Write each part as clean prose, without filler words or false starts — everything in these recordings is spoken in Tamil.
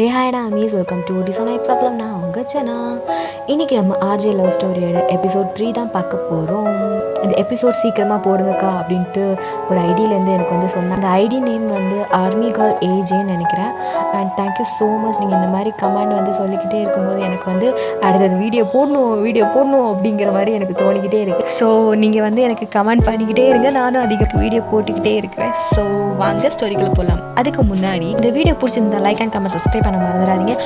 Hey ஹாய்டா Amish welcome to design ஐப்ஸ் அப்பலாம் நான் உங்கள் சேனா. இன்றைக்கி நம்ம ஆர்ஜே லவ் ஸ்டோரியோட எபிசோட் 3 தான் பார்க்க போகிறோம். இந்த எபிசோட் சீக்கிரமாக போடுங்கக்கா அப்படின்ட்டு ஒரு ஐடியிலேருந்து எனக்கு வந்து சொன்னேன். அந்த ஐடி நேம் வந்து ஆர்மி கால் ஏஜேன்னு நினைக்கிறேன். And thank you so much. நீங்கள் இந்த மாதிரி கமெண்ட் வந்து சொல்லிக்கிட்டே இருக்கும்போது எனக்கு வந்து அடுத்தது வீடியோ போடணும் அப்படிங்கிற மாதிரி எனக்கு தோணிக்கிட்டே இருக்குது. ஸோ நீங்கள் வந்து எனக்கு கமெண்ட் பண்ணிக்கிட்டே இருங்க, நானும் அதிக வீடியோ போட்டுக்கிட்டே இருக்கிறேன். ஸோ வாங்க ஸ்டோரிக்குள்ளே போகலாம். அதுக்கு முன்னாடி இந்த வீடியோ பிடிச்சிருந்தா லைக் அண்ட் கமெண்ட் சப்ஸ்கிரைப் பண்ண மறந்துடாதீங்க.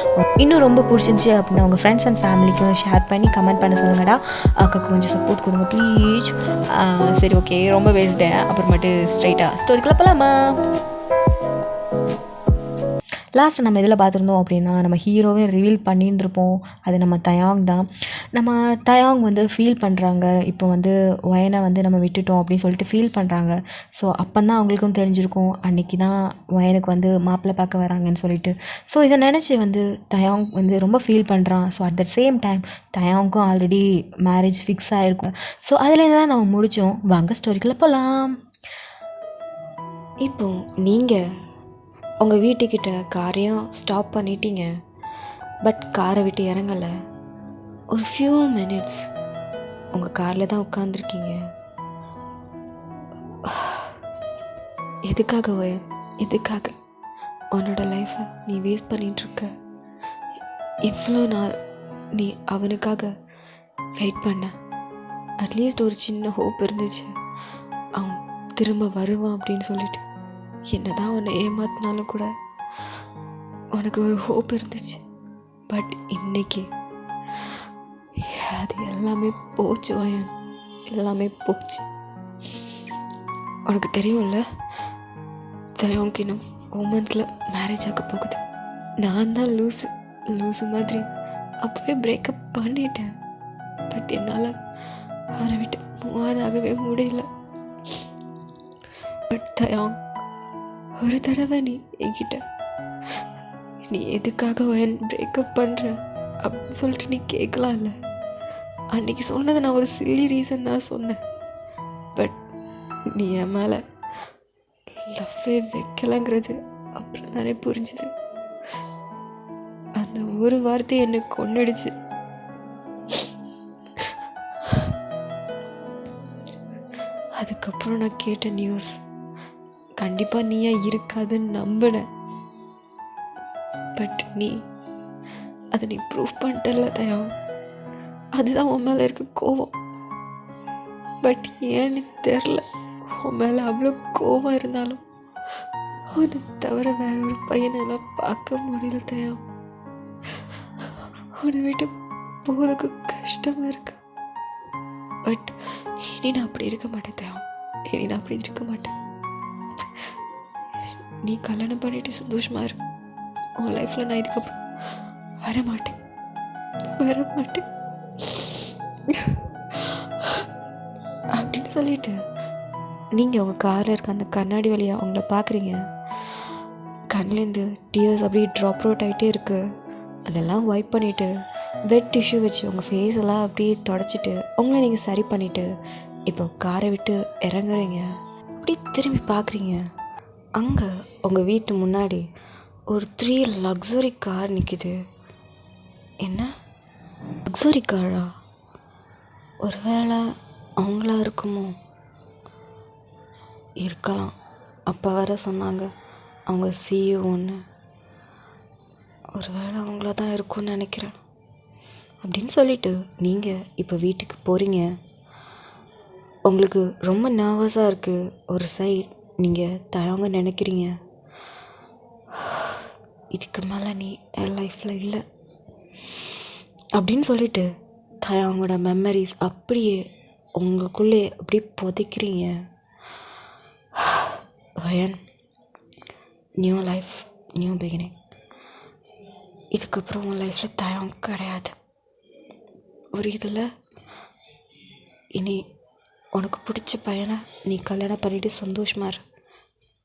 இன்னும் ரொம்ப பிடிச்சிருந்துச்சி அப்படின்னா உங்கள் ஃப்ரெண்ட்ஸ் அண்ட் ஃபேமிலிக்கும் ஷேர் பண்ணி கமெண்ட் பண்ண சொல்லுங்கடா. அக்காவுக்கு கொஞ்சம் சப்போர்ட் கொடுங்க ப்ளீஸ். சரி ஓகே, ரொம்ப பேசிட்டேன். அப்புறமேட்டு ஸ்ட்ரைட்டாக ஸ்டோரிக்குள்ளே போகலாமா? லாஸ்ட்டு நம்ம இதில் பார்த்துருந்தோம் அப்படின்னா நம்ம ஹீரோவே ரிவீல் பண்ணின்னு இருப்போம். அது நம்ம தயாங் தான். நம்ம தயாங் வந்து ஃபீல் பண்ணுறாங்க, இப்போ வந்து வயனை வந்து நம்ம விட்டுட்டோம் அப்படின்னு சொல்லிட்டு ஃபீல் பண்ணுறாங்க. ஸோ அப்போ தான் அவங்களுக்கும் தெரிஞ்சிருக்கும் அன்றைக்கி தான் வயனுக்கு வந்து மாப்பிள்ளை பார்க்க வராங்கன்னு சொல்லிட்டு. ஸோ இதை நினச்சி வந்து தயாங் வந்து ரொம்ப ஃபீல் பண்ணுறான். So at the same time தயாங்க்கும் ஆல்ரெடி மேரேஜ் ஃபிக்ஸ் ஆகிருக்கும். ஸோ அதுலேருந்து தான் நம்ம முடித்தோம். வாங்க ஸ்டோரிக்குள்ளே போகலாம். இப்போது நீங்கள் உங்கள் வீட்டுக்கிட்ட காரையும் ஸ்டாப் பண்ணிட்டீங்க. பட் காரை விட்டு இறங்கலை. ஒரு ஃபியூ மினிட்ஸ் உங்கள் காரில் தான் உட்காந்துருக்கீங்க. எதுக்காக வயன், எதுக்காக உன்னோட லைஃப்பை நீ வேஸ்ட் பண்ணிகிட்ருக்க? இவ்வளோ நாள் நீ அவனுக்காக வெயிட் பண்ண. அட்லீஸ்ட் ஒரு சின்ன ஹோப் இருந்துச்சு, அவன் திரும்ப வருவான் அப்படின்னு சொல்லிட்டு. என்னதான் உன்னை ஏமாத்தினாலும் கூட உனக்கு ஒரு ஹோப் இருந்துச்சு. பட் இன்னைக்கு அது எல்லாமே போச்சு வயன், எல்லாமே போச்சு. உனக்கு தெரியும்ல, தயாங்க்கு இன்னும் 4 monthsல மேரேஜ் ஆக போகுது. நான் தான் லூஸு மாதிரி அப்போவே பிரேக்கப் பண்ணிட்டேன். பட் என்னால் அவரை விட்டு மூவ் ஆகவே முடியல. பட் தயாங், ஒரு தடவை நீ என்கிட்ட நீ எதுக்காக வயன் பிரேக்கப் பண்ணுற அப்படின்னு சொல்லிட்டு நீ கேட்கலாம்ல. அன்றைக்கி சொன்னது நான் ஒரு சில்லி ரீசன் தான் சொன்னேன். பட் நீ என் மேலே லவ்வே வைக்கலைங்கிறது அப்புறம் தானே புரிஞ்சுது. அந்த ஒரு வார்த்தை என்னை கொன்னுடுச்சு. அதுக்கப்புறம் நான் கேட்ட நியூஸ் கண்டிப்பாக நீயா இருக்காதுன்னு நம்பினேன். பட் நீ அதை நீ ப்ரூவ் பண்ணிட்டல தயாங். அதுதான் உன் மேலே இருக்க கோவம். பட் ஏன்னு தெரில, உன் மேலே அவ்வளோ கோவம் இருந்தாலும் உன்னை தவிர வேற ஒரு பையனெல்லாம் பார்க்க முடியல தயாங். உன்னை விட்டு போகிறதுக்கு கஷ்டமாக இருக்கு. பட் இனி நான் அப்படி இருக்க மாட்டேன் தயாங், இனி நான் அப்படி இருக்க மாட்டேன். நீ கல்யாணம் பண்ணிட்டு சந்தோஷமா இரு. உன் லைஃப்பில் நான் இதுக்கப்புறம் வரமாட்டேன். அப்படின்னு சொல்லிட்டு நீங்கள் உங்கள் காரில் இருக்க அந்த கண்ணாடி வழியாக அவங்கள பார்க்குறீங்க. கண்லேருந்து டியர்ஸ் அப்படியே ட்ராப் அவுட் ஆகிட்டே இருக்குது. அதெல்லாம் வைப் பண்ணிவிட்டு வெட் டிஷ்யூ வச்சு உங்கள் ஃபேஸ் எல்லாம் அப்படியே தொடச்சிட்டு உங்களை நீங்கள் சரி பண்ணிவிட்டு இப்போ காரை விட்டு இறங்குறீங்க. அப்படி திரும்பி பார்க்குறீங்க. அங்கே உங்கள் வீட்டு முன்னாடி ஒரு 3 லக்ஸுரி கார் நிற்கிது. என்ன லக்ஸுரி காரா? ஒருவேளை அவங்களா இருக்குமோ? இருக்கலாம். அப்போ வேற சொன்னாங்க அவங்க சிஇஓன்னு. ஒருவேளை அவங்கள தான் இருக்கும்னு நினைக்கிறேன். அப்படின்னு சொல்லிட்டு நீங்கள் இப்போ வீட்டுக்கு போகிறீங்க. உங்களுக்கு ரொம்ப நர்வஸாக இருக்குது. ஒரு சைட் நீங்கள் தயாங்க நினைக்கிறீங்க, இதுக்கு மேலே நீ என் லைஃப்பில் இல்லை அப்படின்னு சொல்லிட்டு தயாங்கோட மெமரிஸ் அப்படியே உங்களுக்குள்ளே அப்படியே புதைக்கிறீங்க. வயன், நியூ லைஃப், நியூ பிகினிங். இதுக்கப்புறம் உன் லைஃப்பில் தயாங் கிடையாது. ஒரு இதில் இனி உனக்கு பிடிச்ச பையனை நீ கல்யாணம் பண்ணிவிட்டு சந்தோஷமாக இரு.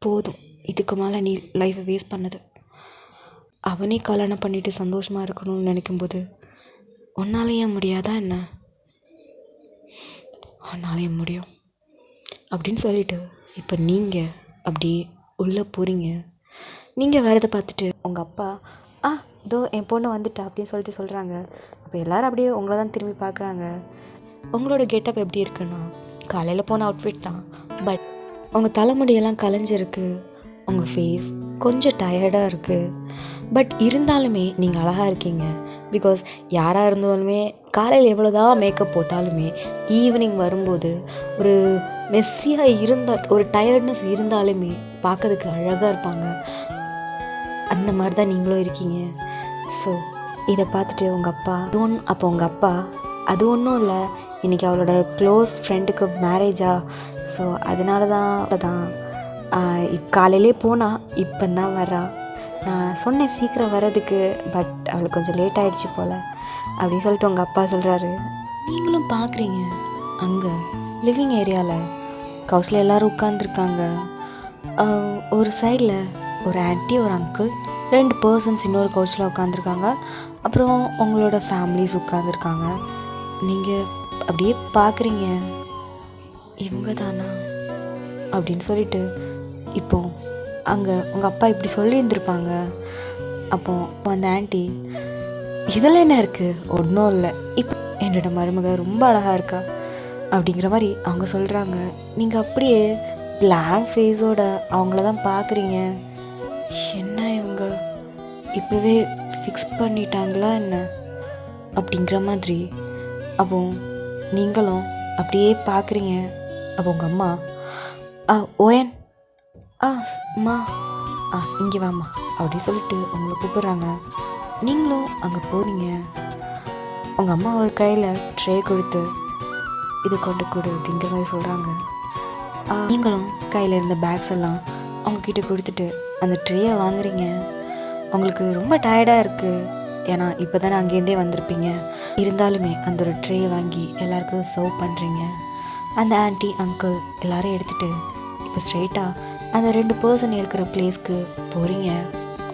போதும், இதுக்கு மேலே நீ லைஃப்பை வேஸ்ட் பண்ணது. அவனே கல்யாணம் பண்ணிவிட்டு சந்தோஷமாக இருக்கணும்னு நினைக்கும்போது உன்னாலேயே முடியாதா என்ன? உன்னாலேயே முடியும் அப்படின்னு சொல்லிட்டு இப்போ நீங்கள் அப்படியே உள்ளே போகிறீங்க. நீங்கள் வேறதை பார்த்துட்டு உங்கள் அப்பா இதோ என் பொண்ணு வந்துட்டா அப்படின்னு சொல்லிட்டு சொல்கிறாங்க. அப்போ எல்லோரும் அப்படியே உங்களை தான் திரும்பி பார்க்குறாங்க. உங்களோட கெட்டப் எப்படி இருக்குன்னா, காலையில் போன அவுட்ஃபிட் தான், பட் உங்கள் தலைமுடியெல்லாம் கலைஞ்சிருக்கு, உங்கள் ஃபேஸ் கொஞ்சம் டயர்டாக இருக்குது, பட் இருந்தாலுமே நீங்கள் அழகாக இருக்கீங்க. பிகாஸ் யாராக இருந்தாலுமே காலையில் எவ்வளோ தான் மேக்கப் போட்டாலுமே ஈவினிங் வரும்போது ஒரு மெஸ்ஸியாக இருந்தால், ஒரு டயர்ட்னஸ் இருந்தாலுமே பார்க்கறதுக்கு அழகாக இருப்பாங்க. அந்த மாதிரி தான் நீங்களும் இருக்கீங்க. ஸோ இதை பார்த்துட்டு உங்கள் அப்பா அப்போ உங்கள் அப்பா அது ஒன்றும் இல்லை, இன்றைக்கி அவளோட க்ளோஸ் ஃப்ரெண்டுக்கு மேரேஜா, ஸோ அதனால தான் காலையிலே போனால் இப்போ தான் வர்றா. நான் சொன்னேன் சீக்கிரம் வர்றதுக்கு, பட் அவளுக்கு கொஞ்சம் லேட் ஆகிடுச்சு போல் அப்படின்னு சொல்லிட்டு உங்கள் அப்பா சொல்கிறாரு. நீங்களும் பார்க்குறீங்க அங்கே லிவிங் ஏரியாவில் கவுஸில் எல்லோரும் உட்காந்துருக்காங்க. ஒரு சைடில் ஒரு ஆன்ட்டி, ஒரு அங்கிள், 2 பர்சன்ஸ் இன்னொரு கவுச்சில் உட்காந்துருக்காங்க. அப்புறம் உங்களோட ஃபேமிலிஸ் உட்காந்துருக்காங்க. நீங்கள் அப்படியே பார்க்குறீங்க, இவங்க தானா அப்படின்னு சொல்லிட்டு. இப்போ அங்கே உங்கள் அப்பா இப்படி சொல்லியிருந்திருப்பாங்க. அப்போது அந்த ஆன்ட்டி, இதெல்லாம் என்ன இருக்குது, ஒன்றும் இல்லை, இப்போ என்னோட மருமக ரொம்ப அழகாக இருக்கா அப்படிங்கிற மாதிரி அவங்க சொல்கிறாங்க. நீங்கள் அப்படியே பிளாங்க் ஃபேஸோட அவங்கள தான் பார்க்குறீங்க. என்ன இவங்க இப்போவே ஃபிக்ஸ் பண்ணிட்டாங்களா என்ன அப்படிங்கிற மாதிரி. அப்போ நீங்களும் அப்படியே பார்க்குறீங்க. அப்போ உங்கள் அம்மா, ஓயன், அம்மா, இங்கே வாம்மா அப்படின்னு சொல்லிட்டு உங்களை கூப்பிட்றாங்க. நீங்களும் அங்கே போகிறீங்க. உங்கள் அம்மா ஒரு கையில் ட்ரே கொடுத்து இது கொண்டு கொடு அப்படிங்கிற மாதிரி சொல்கிறாங்க. நீங்களும் கையில் இருந்த பேக்ஸ் எல்லாம் அவங்கக்கிட்ட கொடுத்துட்டு அந்த ட்ரேயை வாங்குறீங்க. உங்களுக்கு ரொம்ப டயர்டாக இருக்குது, ஏன்னா இப்போ தானே அங்கேருந்தே வந்திருப்பீங்க. இருந்தாலுமே அந்த ஒரு ட்ரேயை வாங்கி எல்லாருக்கும் சர்வ் பண்ணுறீங்க. அந்த ஆன்ட்டி, அங்கிள் எல்லோரும் எடுத்துகிட்டு இப்போ ஸ்ட்ரெயிட்டாக அந்த 2 பர்சன் இருக்கிற பிளேஸ்க்கு போகிறீங்க.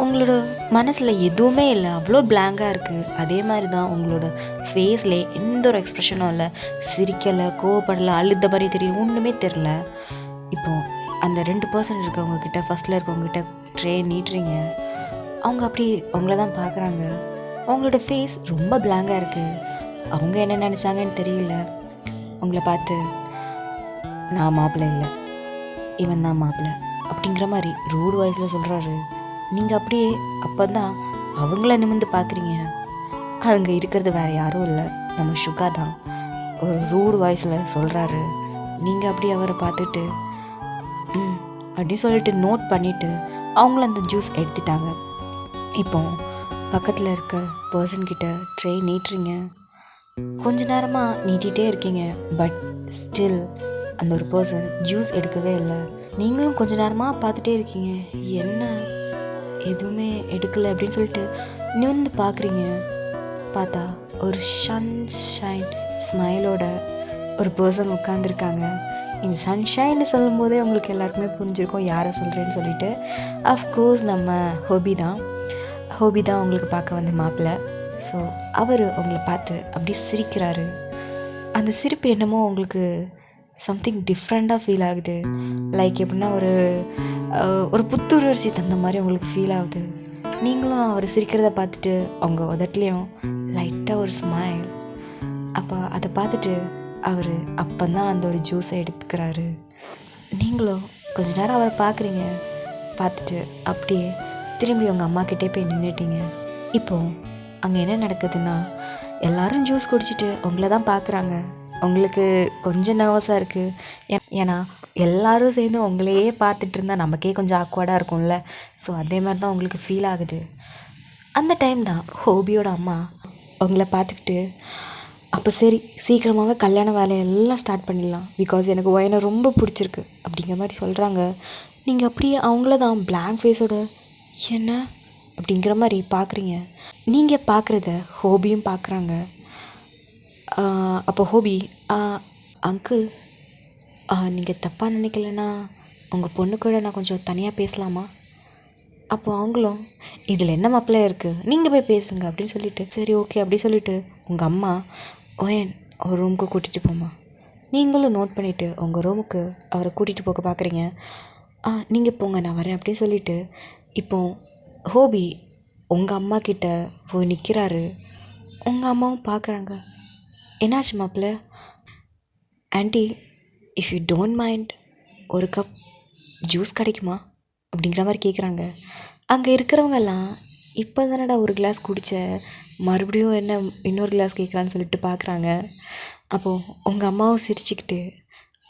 உங்களோட மனசில் எதுவுமே இல்லை, அவ்வளோ பிளாங்காக இருக்குது. அதே மாதிரி தான் உங்களோட ஃபேஸில் எந்த ஒரு எக்ஸ்ப்ரெஷனும் இல்லை, சிரிக்கலை, கோவப்படலை, அழுத மாதிரி தெரியும், ஒன்றுமே தெரில. இப்போது அந்த 2 பர்சன் இருக்கவங்கக்கிட்ட, ஃபஸ்ட்டில் இருக்கவங்ககிட்ட ட்ரே நீட்டுறீங்க. அவங்க அப்படி உங்களை தான் பார்க்குறாங்க. அவங்களோட ஃபேஸ் ரொம்ப பிளாங்காக இருக்குது. அவங்க என்ன நினச்சாங்கன்னு தெரியல. உங்களை பார்த்து, நான் மாப்பிள்ளை இல்லை, இவன் தான் மாப்பிள்ளை அப்படிங்கிற மாதிரி ரூட் வாய்ஸில் சொல்கிறாரு. நீங்கள் அப்படியே அப்போ தான் அவங்கள நிமிர்ந்து பார்க்குறீங்க. அங்கே இருக்கிறது வேறு யாரும் இல்லை, நம்ம சுகா தான். ஒரு ரூட் வாய்ஸில் சொல்கிறாரு. நீங்கள் அப்படியே அவரை பார்த்துட்டு அப்படி சொல்லிட்டு நோட் பண்ணிவிட்டு அவங்களும் அந்த ஜூஸ் எடுத்துட்டாங்க. இப்போ பக்கத்தில் இருக்க பர்சன்கிட்ட ட்ரே நீட்டுறீங்க. கொஞ்ச நேரமாக நீட்டிகிட்டே இருக்கீங்க, பட் ஸ்டில் அந்த ஒரு பர்சன் ஜூஸ் எடுக்கவே இல்லை. நீங்களும் கொஞ்ச நேரமாக பார்த்துட்டே இருக்கீங்க, என்ன எதுவுமே எடுக்கலை அப்படின்னு சொல்லிட்டு நிமிர்ந்து பார்க்குறீங்க. பார்த்தா ஒரு சன்ஷைன் ஸ்மைலோட ஒரு பர்சன் உட்காந்துருக்காங்க. இந்த சன்ஷைன்னு சொல்லும் போதே உங்களுக்கு எல்லாருக்குமே புரிஞ்சிருக்கும் யாரை சொல்கிறேன்னு சொல்லிட்டு. அஃப்கோர்ஸ் நம்ம ஹோபி தான் உங்களுக்கு பார்க்க வந்த மாப்பிள்ளை. ஸோ அவர் உங்களை பார்த்து அப்படியே சிரிக்கிறாரு. அந்த சிரிப்பு என்னமோ உங்களுக்கு சம்திங் டிஃப்ரெண்ட்டாக ஃபீல் ஆகுது. லைக் எப்படின்னா ஒரு புத்துணர்ச்சி தந்த மாதிரி உங்களுக்கு ஃபீல் ஆகுது. நீங்களும் அவர் சிரிக்கிறத பார்த்துட்டு அவங்க உதட்டுலேயும் லைட்டாக ஒரு ஸ்மைல். அப்போ அதை பார்த்துட்டு அவர் அப்போ தான் அந்த ஒரு ஜூஸை எடுத்துக்கிறாரு. நீங்களும் கொஞ்ச நேரம் அவரை பார்க்குறீங்க. பார்த்துட்டு அப்படியே திரும்பி உங்கள் அம்மாக்கிட்டே போய் நின்றுட்டீங்க. இப்போது அங்கே என்ன நடக்குதுன்னா, எல்லோரும் ஜூஸ் குடிச்சிட்டு உங்களை தான் பார்க்குறாங்க. உங்களுக்கு கொஞ்சம் நர்வஸாக இருக்குது, ஏன்னா எல்லோரும் சேர்ந்து உங்களையே பார்த்துட்டு இருந்தால் நமக்கே கொஞ்சம் ஆக்வர்டாக இருக்கும்ல. ஸோ அதே மாதிரி தான் உங்களுக்கு ஃபீல் ஆகுது. அந்த டைம் தான் ஹோபியோட அம்மா உங்களை பார்த்துக்கிட்டு, அப்போ சரி சீக்கிரமாகவே கல்யாண வேலையெல்லாம் ஸ்டார்ட் பண்ணிடலாம், பிகாஸ் எனக்கு ஒயனை ரொம்ப பிடிச்சிருக்கு அப்படிங்கிற மாதிரி சொல்கிறாங்க. நீங்கள் அப்படியே அவங்கள தான் பிளாங்க் ஃபேஸோட என்ன அப்படிங்கிற மாதிரி பார்க்குறீங்க. நீங்கள் பார்க்குறத ஹோபியும் பார்க்குறாங்க. அப்போ ஹோபி, அங்கிள் நீங்கள் தப்பாக நினைக்கலன்னா உங்கள் பொண்ணு கூட நான் கொஞ்சம் தனியாக பேசலாமா? அப்போது அவங்களும், இதில் என்ன மாப்பிள்ளை இருக்குது, நீங்கள் போய் பேசுங்க அப்படின்னு சொல்லிட்டு, சரி ஓகே அப்படி சொல்லிவிட்டு உங்கள் அம்மா, ஓயன் ஒரு ரூமுக்கு கூட்டிகிட்டு போமா. நீங்களும் நோட் பண்ணிவிட்டு உங்கள் ரூமுக்கு அவரை கூட்டிகிட்டு போக பார்க்குறீங்க. நீங்கள் போங்க நான் வரேன் அப்படின்னு சொல்லிவிட்டு, இப்போது ஹோபி உங்கள் அம்மா கிட்ட போய் நிற்கிறாரு. உங்கள் அம்மாவும் பார்க்குறாங்க. என்னாச்சு மாப்பிள்ள? Aunty, if you don't mind ஒரு கப் ஜூஸ் கிடைக்குமா அப்படிங்கிற மாதிரி கேட்குறாங்க. அங்கே இருக்கிறவங்கெல்லாம் இப்போ தானடா ஒரு கிளாஸ் குடித்த, மறுபடியும் என்ன இன்னொரு கிளாஸ் கேட்குறான்னு சொல்லிட்டு பார்க்குறாங்க. அப்போது உங்கள் அம்மாவும் சிரிச்சுக்கிட்டு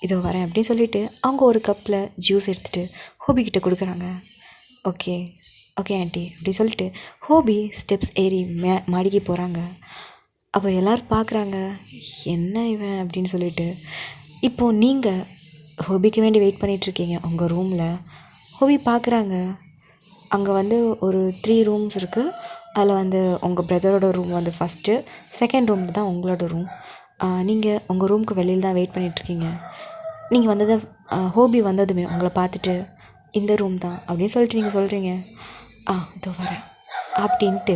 இதோ வரேன் அப்படின்னு சொல்லிவிட்டு அவங்க ஒரு கப்பில் ஜூஸ் எடுத்துகிட்டு ஹோபிக்கிட்ட கொடுக்குறாங்க. ஓகே ஓகே ஆண்டி அப்படின்னு சொல்லிட்டு ஹோபி ஸ்டெப்ஸ் ஏறி மாடிக்கு போகிறாங்க. அப்போ எல்லோரும் பார்க்குறாங்க, என்ன இவன் அப்படின்னு சொல்லிட்டு. இப்போது நீங்கள் ஹோபிக்கு வேண்டி வெயிட் பண்ணிகிட்ருக்கீங்க உங்கள் ரூமில். ஹோபி பார்க்குறாங்க, அங்கே வந்து ஒரு 3 ரூம்ஸ் இருக்குது. அதில் உங்கள் பிரதரோட ரூம் ஃபஸ்ட்டு, செகண்ட் ரூம் தான் உங்களோட ரூம். நீங்கள் உங்கள் ரூமுக்கு வெளியில் தான் வெயிட் பண்ணிகிட்ருக்கீங்க. நீங்கள் ஹோபி வந்ததுமே உங்களை பார்த்துட்டு இந்த ரூம் தான் அப்படின்னு சொல்லிட்டு நீங்கள் சொல்கிறீங்க. இதோ வரேன் அப்படின்ட்டு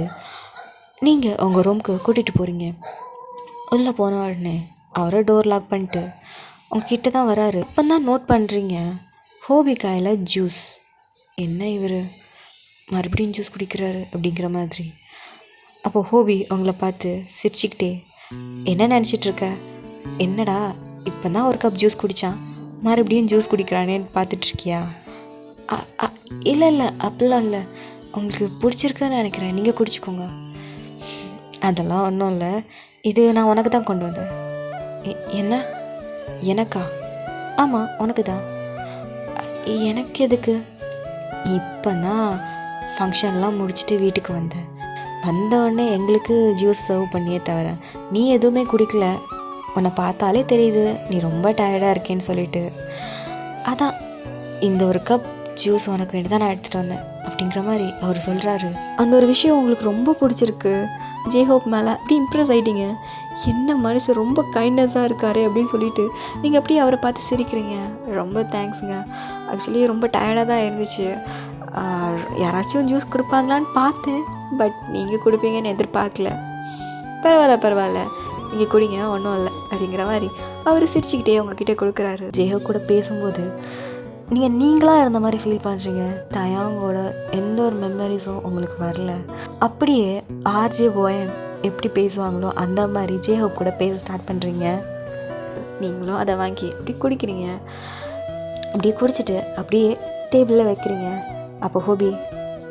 நீங்கள் உங்கள் ரூமுக்கு கூட்டிகிட்டு போகிறீங்க. உள்ளே போன உடனே அவரை டோர் லாக் பண்ணிட்டு உங்ககிட்ட தான் வராரு. இப்போ தான் நோட் பண்ணுறீங்க ஹோபி கையில் ஜூஸ். என்ன இவர் மறுபடியும் ஜூஸ் குடிக்கிறாரு அப்படிங்கிற மாதிரி. அப்போது ஹோபி அவங்கள பார்த்து சிரிச்சுக்கிட்டே, என்ன நினச்சிட்ருக்க? என்னடா இப்போ தான் ஒரு கப் ஜூஸ் குடித்தான், மறுபடியும் ஜூஸ் குடிக்கிறானேன்னு பார்த்துட்ருக்கியா? இல்லை இல்லை அப்படிலாம் இல்லை, உங்களுக்கு பிடிச்சிருக்குன்னு நினைக்கிறேன், நீங்கள் குடிச்சிக்கோங்க. அதெல்லாம் ஒன்றும் இல்லை, இது நான் உனக்கு தான் கொண்டு வந்தேன். என்ன எனக்கா? ஆமாம் உனக்கு தான். எனக்கு எதுக்கு? இப்போ தான் ஃபங்க்ஷன்லாம் முடிச்சுட்டு வீட்டுக்கு வந்தவுடனே எங்களுக்கு ஜூஸ் சர்வ் பண்ணியே தவிர நீ எதுவுமே குடிக்கல. உன்னை பார்த்தாலே தெரியுது நீ ரொம்ப டயர்டாக இருக்கேன்னு சொல்லிட்டு, அதான் இந்த ஒரு கப் ஜூஸ் உனக்கு வேண்டி தான் நான் எடுத்துகிட்டு வந்தேன் அப்படிங்கிற மாதிரி அவர் சொல்கிறாரு. அந்த ஒரு விஷயம் உங்களுக்கு ரொம்ப பிடிச்சிருக்கு ஜேஹோப் மேலே, அப்படி இம்ப்ரெஸ் ஆகிட்டீங்க. என்ன மனுஷன் ரொம்ப கைண்ட்னஸாக இருக்காரு அப்படின்னு சொல்லிட்டு நீங்கள் அப்படியே அவரை பார்த்து சிரிக்கிறீங்க. ரொம்ப தேங்க்ஸுங்க, ஆக்சுவலி ரொம்ப டயர்டாக தான் இருந்துச்சு, யாராச்சும் ஜூஸ் கொடுப்பாங்களான்னு பார்த்தேன், பட் நீங்கள் கொடுப்பீங்கன்னு எதிர்பார்க்கல. பரவாயில்ல நீங்கள் குடிங்க, ஒன்றும் இல்லை அப்படிங்கிற மாதிரி அவர் சிரிச்சுக்கிட்டே உங்ககிட்ட கொடுக்குறாரு. ஜேஹோப் கூட பேசும்போது நீங்களாக இருந்த மாதிரி ஃபீல் பண்ணுறீங்க. தயாங்கோட எந்த ஒரு மெமரிஸும் உங்களுக்கு வரல. அப்படியே ஆர்ஜே போயன் எப்படி பேசுவாங்களோ அந்த மாதிரி ஜேஹோப் கூட பேச ஸ்டார்ட் பண்ணுறீங்க. நீங்களும் அதை வாங்கி அப்படி குடிக்கிறீங்க. அப்படியே குடிச்சிட்டு அப்படியே டேபிளில் வைக்கிறீங்க. அப்போ ஹோபி,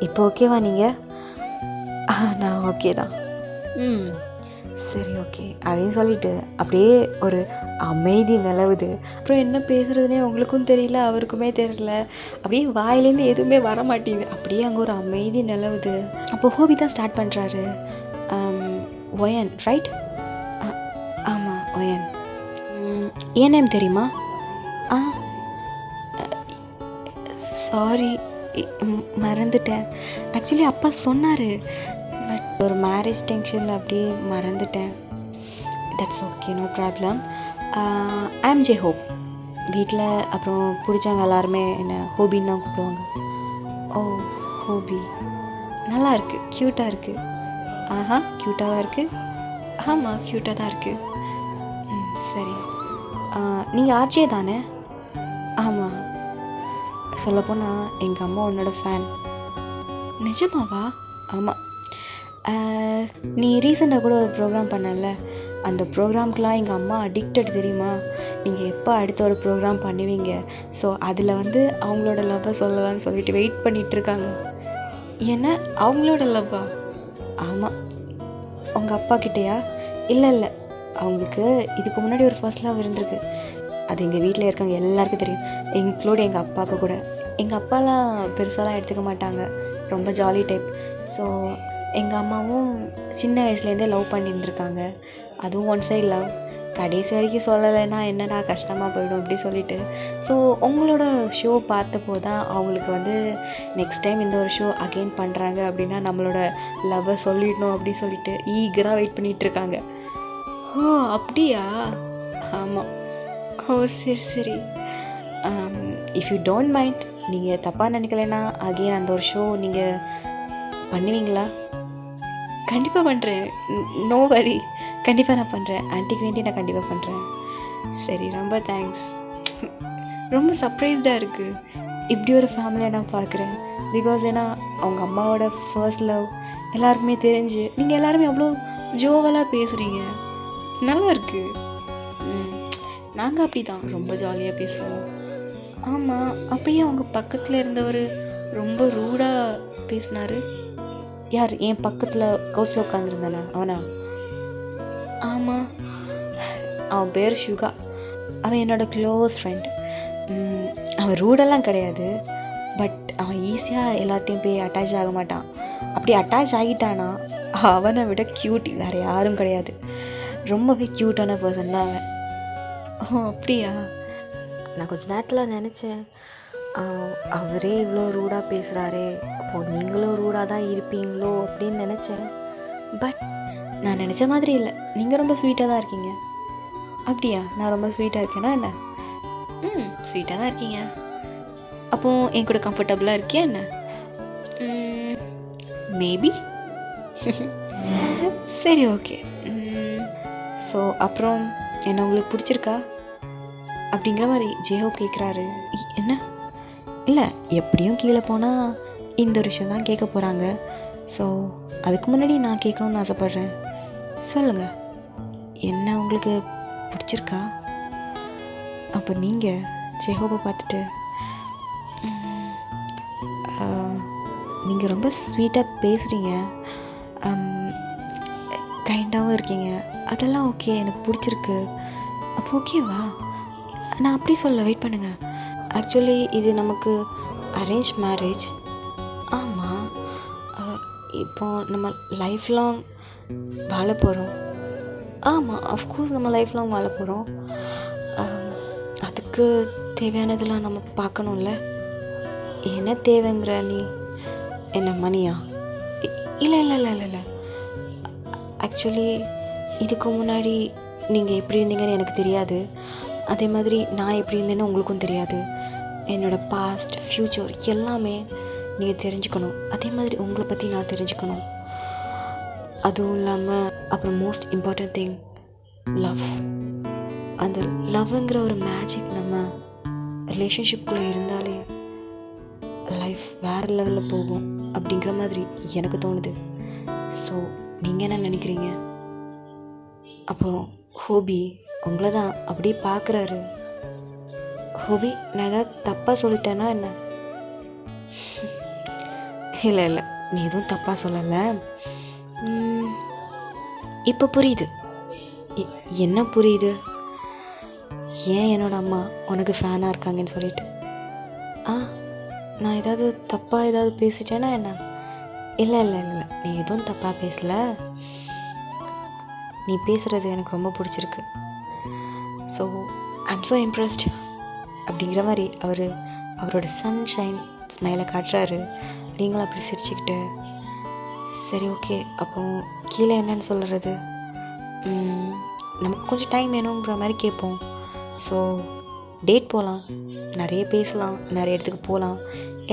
இப்போ ஓகேவா நீங்கள்? நான் ஓகே தான். சரி ஓகே அப்படின்னு சொல்லிட்டு அப்படியே ஒரு அமைதி நிலவுது. அப்புறம் என்ன பேசுகிறதுனே உங்களுக்கும் தெரியல, அவருக்குமே தெரியல, அப்படியே வாயிலேருந்து எதுவுமே வர மாட்டேங்குது. அப்படியே அங்கே ஒரு அமைதி நிலவுது. அப்போ ஹோபி தான் ஸ்டார்ட் பண்ணுறாரு. ஒயன் ரைட்? ஆமாம் ஒயன். ஏன் நேம் தெரியுமா? சாரி மறந்துட்டேன். ஆக்சுவலி அப்பா சொன்னார், பட் ஒரு மேரேஜ் டென்ஷனில் அப்படியே மறந்துட்டேன். That's okay, no problem. I am J Hope. வீட்டில் அப்புறம் பிடிச்சவங்க எல்லாருமே என்ன ஹோபின்னு தான் கூப்பிடுவாங்க. ஓ ஹோபி, நல்லா இருக்குது, க்யூட்டாக இருக்குது. க்யூட்டாக இருக்குது. ஆமாம் க்யூட்டாக தான் இருக்குது. சரி, நீங்கள் ஆர்ஜே தானே? ஆமாம், சொல்லப்போனால் எங்கள் அம்மா உன்னோட ஃபேன். நிஜமாவா? ஆமாம். நீ ரீசெண்டாக கூட ஒரு ப்ரோக்ராம் பண்ணல, அந்த ப்ரோக்ராம்க்கெலாம் எங்கள் அம்மா அடிக்டட் தெரியுமா? நீங்கள் எப்போ அடுத்த ஒரு ப்ரோக்ராம் பண்ணுவீங்க, ஸோ அதில் அவங்களோட லவ்வை சொல்லலான்னு சொல்லிட்டு வெயிட் பண்ணிகிட்ருக்காங்க. என்ன அவங்களோட லவ்வா? ஆமாம். உங்கள் அப்பா கிட்டேயா? இல்லை, அவங்களுக்கு இதுக்கு முன்னாடி ஒரு ஃபர்ஸ்ட் லவ் இருந்திருக்கு. அது எங்கள் வீட்டில் இருக்காங்க எல்லாருக்கும் தெரியும், இன்க்ளூட் எங்கள் அப்பாவுக்கு கூட. எங்கள் அப்பாலாம் பெருசாலாம் எடுத்துக்க மாட்டாங்க, ரொம்ப ஜாலி டைப். ஸோ எங்கள் அம்மாவும் சின்ன வயசுலேருந்தே லவ் பண்ணிட்டுருக்காங்க. அதுவும் ஒன் சைட் லவ். கடைசி வரைக்கும் சொல்லலைன்னா என்னடா கஷ்டமாக போயிடும் அப்படி சொல்லிட்டு. ஸோ உங்களோட ஷோ பார்த்தப்போ தான் அவங்களுக்கு நெக்ஸ்ட் டைம் இந்த ஒரு ஷோ அகெயின் பண்ணுறாங்க அப்படின்னா நம்மளோட லவ்வை சொல்லிடணும் அப்படி சொல்லிட்டு ஈகராக வெயிட் பண்ணிகிட்ருக்காங்க. ஓ அப்படியா? ஆமாம். ஓ சரி. இஃப் யூ டோன்ட் மைண்ட், நீங்கள் தப்பாக நினைக்கலைன்னா அகெயின் அந்த ஒரு ஷோ நீங்கள் பண்ணுவீங்களா? கண்டிப்பாக பண்ணுறேன், நோ வரி, கண்டிப்பாக நான் பண்ணுறேன். ஆன்ட்டிக்கு வேண்டி நான் கண்டிப்பாக பண்ணுறேன். சரி, ரொம்ப தேங்க்ஸ். ரொம்ப சர்ப்ரைஸ்டாக இருக்குது இப்படி ஒரு ஃபேமிலியை நான் பார்க்குறேன். பிகாஸ் ஏன்னா அவங்க அம்மாவோட ஃபர்ஸ்ட் லவ் எல்லாருக்குமே தெரிஞ்சு நீங்கள் எல்லாருமே அவ்வளோ ஜோவலாக பேசுகிறீங்க. நல்லா இருக்கு. நாங்கள் அப்படி தான் ரொம்ப ஜாலியாக பேசுவோம். ஆமாம், அப்பயும் அவங்க பக்கத்தில் இருந்தவர் ரொம்ப ரூடாக பேசினார். யார்? என் பக்கத்தில் கவுசில் உட்காந்துருந்தானே அவனா? ஆமாம், அவன் பேர் ஷுகா. அவன் என்னோடய க்ளோஸ் ஃப்ரெண்ட். அவன் ரூடெல்லாம் கிடையாது, பட் அவன் ஈஸியாக எல்லார்ட்டையும் போய் அட்டாச் ஆக மாட்டான். அப்படி அட்டாச் ஆகிட்டானா அவனை விட க்யூட் வேறு யாரும் கிடையாது. ரொம்பவே க்யூட்டான பர்சன் தான் அவன். ஓ அப்படியா? நான் கொஞ்ச நேரத்தில் நினச்சேன், அவரே இவ்வளோ ரூடாக பேசுகிறாரே, அப்போது நீங்களும் ரூடாக தான் இருப்பீங்களோ அப்படின்னு நினச்சேன். பட் நான் நினச்ச மாதிரி இல்லை, நீங்கள் ரொம்ப ஸ்வீட்டாக தான் இருக்கீங்க. அப்படியா? நான் ரொம்ப ஸ்வீட்டாக இருக்கேனா என்ன? ஸ்வீட்டாக தான் இருக்கீங்க. அப்போது என் கூட கம்ஃபர்டபுளாக இருக்கியா என்ன? மேபி. சரி, ஓகே. ஸோ அப்புறம் என்ன உங்களுக்கு பிடிச்சிருக்கா அப்படிங்கிற மாதிரி ஜேஹோப் கேட்குறாரு. என்ன? இல்லை, எப்படியும் கீழே போனால் இந்த ஒரு விஷயம் தான் கேட்க போகிறாங்க. ஸோ அதுக்கு முன்னாடி நான் கேட்கணுன்னு ஆசைப்பட்றேன். சொல்லுங்கள், என்ன உங்களுக்கு பிடிச்சிருக்கா? அப்போ நீங்கள் ஜேஹோப்பை பார்த்துட்டு, நீங்கள் ரொம்ப ஸ்வீட்டாக பேசுகிறீங்க, கைண்டாகவும் இருக்கீங்க, அதெல்லாம் ஓகே, எனக்கு பிடிச்சிருக்கு. அப்போ ஓகேவா? நான் அப்படி சொல்ல, வெயிட் பண்ணுங்கள். ஆக்சுவலி இது நமக்கு அரேஞ்ச் மேரேஜ். ஆமாம், இப்போ நம்ம லைஃப் லாங் வாழ போகிறோம். ஆமாம், அஃப்கோர்ஸ் நம்ம லைஃப் லாங் வாழ போகிறோம். அதுக்கு தேவையானதெல்லாம் நம்ம பார்க்கணும்ல. என்ன தேவைங்கிற நீ? என்ன மணியா? இல்லை இல்லை இல்லை இல்லை இல்லை ஆக்சுவலி இதுக்கு முன்னாடி நீங்கள் எப்படி இருந்தீங்கன்னு எனக்கு தெரியாது. அதே மாதிரி நான் எப்படி இருந்தேன்னு உங்களுக்கும் தெரியாது. என்னோடய பாஸ்ட், ஃப்யூச்சர் எல்லாமே நீங்கள் தெரிஞ்சுக்கணும். அதே மாதிரி உங்களை பற்றி நான் தெரிஞ்சுக்கணும். அதுவும் இல்லாமல் அப்புறம் மோஸ்ட் இம்பார்ட்டன்ட் திங், லவ். அந்த லவ்ங்கிற ஒரு மேஜிக் நம்ம ரிலேஷன்ஷிப்குள்ளே இருந்தாலே லைஃப் வேறு லெவலில் போகும் அப்படிங்கிற மாதிரி எனக்கு தோணுது. ஸோ நீங்கள் என்ன நினைக்கிறீங்க? அப்போது ஹோபி உங்களை தான் அப்படியே பார்க்குறாரு. ஹோபி, நான் ஏதாவது தப்பாக சொல்லிட்டேன்னா என்ன? இல்லை இல்லை, நீ எதுவும் தப்பாக சொல்லலை. இப்போ புரியுது. என்ன புரியுது? ஏன் என்னோடய அம்மா உனக்கு ஃபேனாக இருக்காங்கன்னு சொல்லிட்டு. நான் ஏதாவது தப்பாக ஏதாவது பேசிட்டேன்னா என்ன? இல்லை இல்லை இல்லை, நீ எதுவும் தப்பாக பேசலை. நீ பேசுகிறது எனக்கு ரொம்ப பிடிச்சிருக்கு. ஸோ ஐம் ஸோ இம்ப்ரெஸ்ட் அப்படிங்கிற மாதிரி அவரோட சன்ஷைன் ஸ்மைலை காட்டுறாரு. நீங்களும் அப்படி சிரிச்சுக்கிட்டு, சரி ஓகே, அப்போது கீழே என்னன்னு சொல்கிறது? நமக்கு கொஞ்சம் டைம் வேணுங்கிற மாதிரி கேட்போம். ஸோ டேட் போகலாம், நிறைய பேசலாம், நிறைய இடத்துக்கு போகலாம்.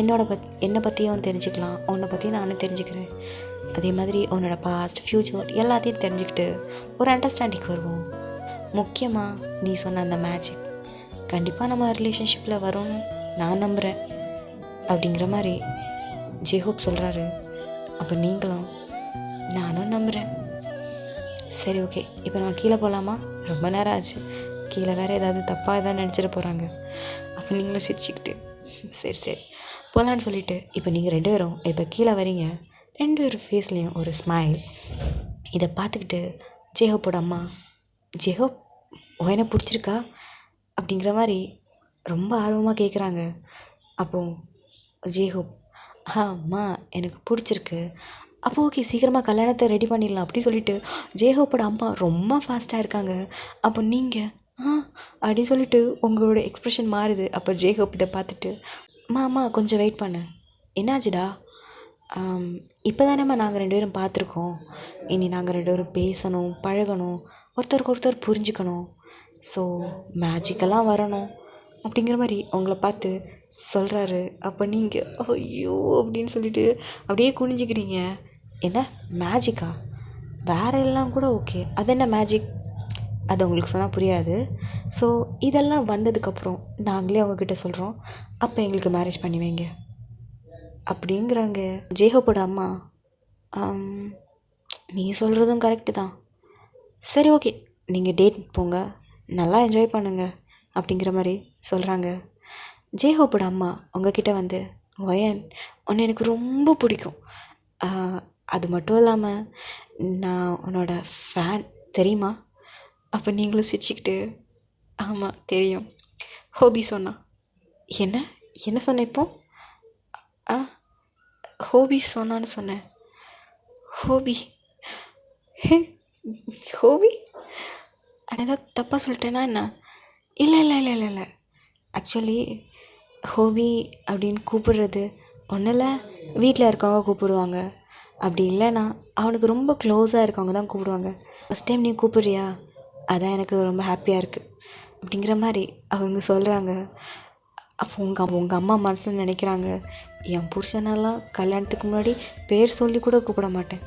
என்னை பற்றியும் தெரிஞ்சுக்கலாம், உன்னை பற்றியும் நானும் தெரிஞ்சுக்கிறேன். அதே மாதிரி உன்னோட பாஸ்ட், ஃப்யூச்சர் எல்லாத்தையும் தெரிஞ்சுக்கிட்டு ஒரு அண்டர்ஸ்டாண்டிங் வருவோம். முக்கியமாக நீ சொன்ன அந்த மேஜிக் கண்டிப்பாக நம்ம ரிலேஷன்ஷிப்பில் வரும்னு நான் நம்புகிறேன் அப்படிங்கிற மாதிரி ஜேஹோப் சொல்கிறாரு. அப்போ நீங்களும்? நானும் நம்புகிறேன். சரி ஓகே, இப்போ நம்ம கீழே போகலாமா? ரொம்ப நேரம் ஆச்சு, கீழே வேறு ஏதாவது தப்பாக எதாவது நினச்சிட போகிறாங்க. அப்போ நீங்களும் சிரிச்சுக்கிட்டு சரி சரி போகலான்னு சொல்லிவிட்டு, இப்போ நீங்கள் 2 பேரும் இப்போ கீழே வரீங்க. 2 பேர் ஃபேஸ்லேயும் ஒரு ஸ்மைல். இதை பார்த்துக்கிட்டு ஜேஹோப்போட அம்மா, ஜேஹோப் என்ன பிடிச்சிருக்கா அப்படிங்கிற மாதிரி ரொம்ப ஆர்வமாக கேட்குறாங்க. அப்போது ஜேஹோப், அம்மா எனக்கு பிடிச்சிருக்கு. அப்போ ஓகே, சீக்கிரமாக கல்யாணத்தை ரெடி பண்ணிடலாம் அப்படின்னு சொல்லிட்டு ஜேஹோப்போட அம்மா ரொம்ப ஃபாஸ்ட்டாக இருக்காங்க. அப்போ நீங்கள் அப்படின்னு சொல்லிட்டு உங்களோட எக்ஸ்ப்ரெஷன் மாறுது. அப்போ ஜேஹோப் இதை பார்த்துட்டு, அம்மா கொஞ்சம் வெயிட் பண்ணு, என்னாச்சுடா? இப்போ தானேம்மா நாங்கள் 2 பேரும் பார்த்துருக்கோம், இனி நாங்கள் 2 பேரும் பேசணும், பழகணும், ஒருத்தருக்கு ஒருத்தர் புரிஞ்சுக்கணும். ஸோ மேஜிக்கெல்லாம் வரணும் அப்படிங்கிற மாதிரி உங்களை பார்த்து சொல்கிறாரு. அப்போ நீங்கள் ஐயோ அப்படின்னு சொல்லிட்டு அப்படியே குனிஞ்சிக்கிறீங்க. என்ன மேஜிக்கா? வேறு எல்லாம் கூட ஓகே, அது என்ன மேஜிக்? அது உங்களுக்கு சொன்னால் புரியாது. ஸோ இதெல்லாம் வந்ததுக்கப்புறம் நாங்களே அவங்கக்கிட்ட சொல்கிறோம், அப்போ எங்களுக்கு மேரேஜ் பண்ணி வைங்க. அப்படிங்கிறாங்க ஜேஹோப்போட அம்மா. நீ சொல்கிறதும் கரெக்டு தான். சரி ஓகே, நீங்கள் டேட் போங்க, நல்லா என்ஜாய் பண்ணுங்க அப்படிங்கிற மாதிரி சொல்கிறாங்க. ஜேஹோப்போட அம்மா உங்ககிட்ட வந்து, ஒயன் உன்னை எனக்கு ரொம்ப பிடிக்கும், அது மட்டும் இல்லாமல் நான் உன்னோட ஃபேன் தெரியுமா? அப்போ நீங்களும் சிரிச்சுக்கிட்டு, ஆமாம் தெரியும், ஹோபி சொன்னா. என்ன என்ன சொன்னேன் இப்போ? ஹோபி சொன்னான்னு சொன்னேன். ஹோபி ஹோபி ஏதாவது தப்பாக சொல்லிட்டேன்னா என்ன? இல்லை இல்லை இல்லை இல்லை இல்லை ஆக்சுவலி ஹோபி அப்படின்னு கூப்பிடுறது ஒன்றும் வீட்டில் இருக்கவங்க கூப்பிடுவாங்க, அப்படி இல்லைன்னா அவனுக்கு ரொம்ப க்ளோஸாக இருக்கவங்க தான் கூப்பிடுவாங்க. ஃபஸ்ட் டைம் நீ கூப்பிட்றியா, அதான் எனக்கு ரொம்ப ஹாப்பியாக இருக்குது அப்படிங்கிற மாதிரி அவங்க சொல்கிறாங்க. அப்போ உங்கள் அம்மா மனசில் நினைக்கிறாங்க, என் புருஷனெல்லாம் கல்யாணத்துக்கு முன்னாடி பேர் சொல்லி கூட கூப்பிட மாட்டேன்,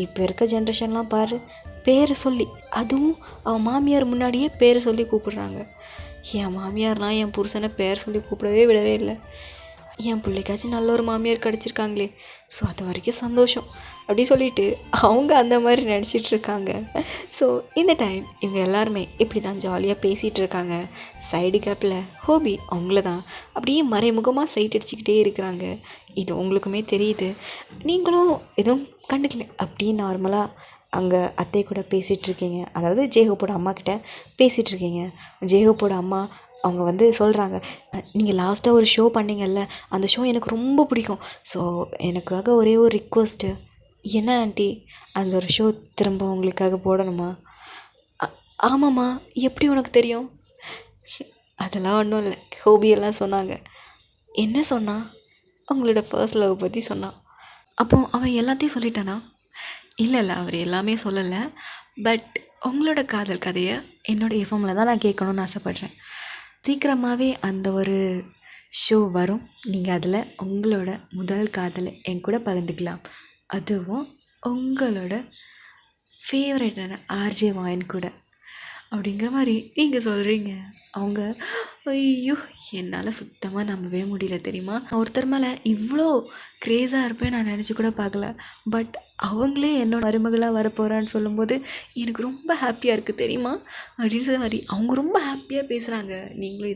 இப்போ இருக்க ஜென்ரேஷன்லாம் பாரு பேரை சொல்லி, அதுவும் அவன் மாமியார் முன்னாடியே பேரை சொல்லி கூப்பிடுறாங்க. என் மாமியார்லாம் என் புருஷனை பேர் சொல்லி கூப்பிடவே விடவே இல்லை. என் பிள்ளைக்காச்சும் நல்ல ஒரு மாமியார் கிடச்சிருக்காங்களே, ஸோ அது வரைக்கும் சந்தோஷம் அப்படி சொல்லிட்டு அவங்க அந்த மாதிரி நினச்சிட்ருக்காங்க. ஸோ இந்த டைம் இவங்க எல்லாருமே இப்படி தான் ஜாலியாக பேசிகிட்டு இருக்காங்க. சைடு கேப்பில் ஹோபி அவங்கள தான் அப்படியே மறைமுகமாக சைட் அடிச்சுக்கிட்டே இருக்கிறாங்க. இது உங்களுக்குமே தெரியுது, நீங்களும் எதுவும் கண்டுக்கல, அப்படியே நார்மலாக அங்கே அத்தை கூட பேசிகிட்ருக்கீங்க, அதாவது ஜேஹோப்போட அம்மா கிட்ட பேசிகிட்ருக்கீங்க. ஜேஹோப்போட அம்மா அவங்க வந்து சொல்கிறாங்க, நீங்கள் லாஸ்ட்டாக ஒரு ஷோ பண்ணிங்கல்ல, அந்த ஷோ எனக்கு ரொம்ப பிடிக்கும், ஸோ எனக்காக ஒரே ஒரு ரிக்வெஸ்ட்டு. என்ன ஆண்டி, அந்த ஒரு ஷோ திரும்ப உங்களுக்காக போடணுமா? ஆமாம்மா, எப்படி உனக்கு தெரியும்? அதெல்லாம் ஒன்றும் இல்லை, ஹோபியெல்லாம் சொன்னாங்க. என்ன சொன்னா? அவங்களோட ஃபர்ஸ்ட் லவ் பற்றி சொன்னான். அப்போது அவன் எல்லாத்தையும் சொல்லிட்டானா? இல்லை அவர் எல்லாமே சொல்லலை, பட் உங்களோட காதல் கதையை என்னோடய எஃப்எம்மில் தான் நான் கேட்கணுன்னு ஆசைப்பட்றேன். சீக்கிரமாகவே அந்த ஒரு ஷோ வரும், நீங்கள் அதில் உங்களோட முதல் காதலை என் கூட பகிர்ந்துக்கலாம், அதுவும் உங்களோட ஃபேவரட்டான ஆர்ஜே வாயன் கூட அப்படிங்கிற மாதிரி நீங்கள் சொல்கிறீங்க. அவங்க ஐயோ என்னால் சுத்தமாக நம்பவே முடியல தெரியுமா, ஒருத்தர் மேலே இவ்வளோ க்ரேஸாக இருப்பேன் நான் நினச்சி கூட பார்க்கல. பட் அவங்களே என்னோட மருமகளாக வரப்போகிறான்னு சொல்லும்போது எனக்கு ரொம்ப ஹாப்பியாக இருக்குது தெரியுமா அப்படின்னு சொல்லி அவங்க ரொம்ப ஹாப்பியாக பேசுகிறாங்க. நீங்கள்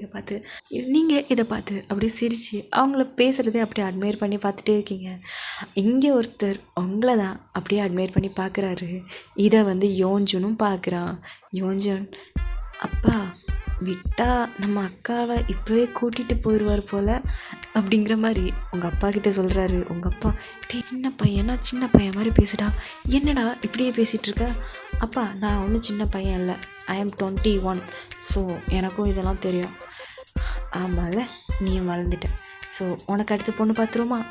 இதை பார்த்து அப்படியே சிரித்து அவங்கள பேசுகிறதே அப்படியே அட்மையர் பண்ணி பார்த்துட்டே இருக்கீங்க. இங்கே ஒருத்தர் உங்களை தான் அப்படியே அட்மையர் பண்ணி பார்க்குறாரு. இதை வந்து யோன்ஜுனும் பார்க்குறான். யோன்ஜுன், அப்பா விட்டா நம்ம அக்காவை இப்போவே கூட்டிகிட்டு போயிடுவார் போல் அப்படிங்கிற மாதிரி உங்கள் அப்பா கிட்டே சொல்கிறாரு. உங்கள் அப்பா, சின்ன பையன் மாதிரி பேசுடா, என்னடா இப்படியே பேசிகிட்ருக்க? அப்பா நான் ஒன்றும் சின்ன பையன் இல்லை, ஐ எம் 21, ஸோ எனக்கும் இதெல்லாம் தெரியும். ஆமாம்ல, நீயும் வளர்ந்துட்ட, ஸோ உனக்கு அடுத்து பொண்ணு பார்த்துருமா?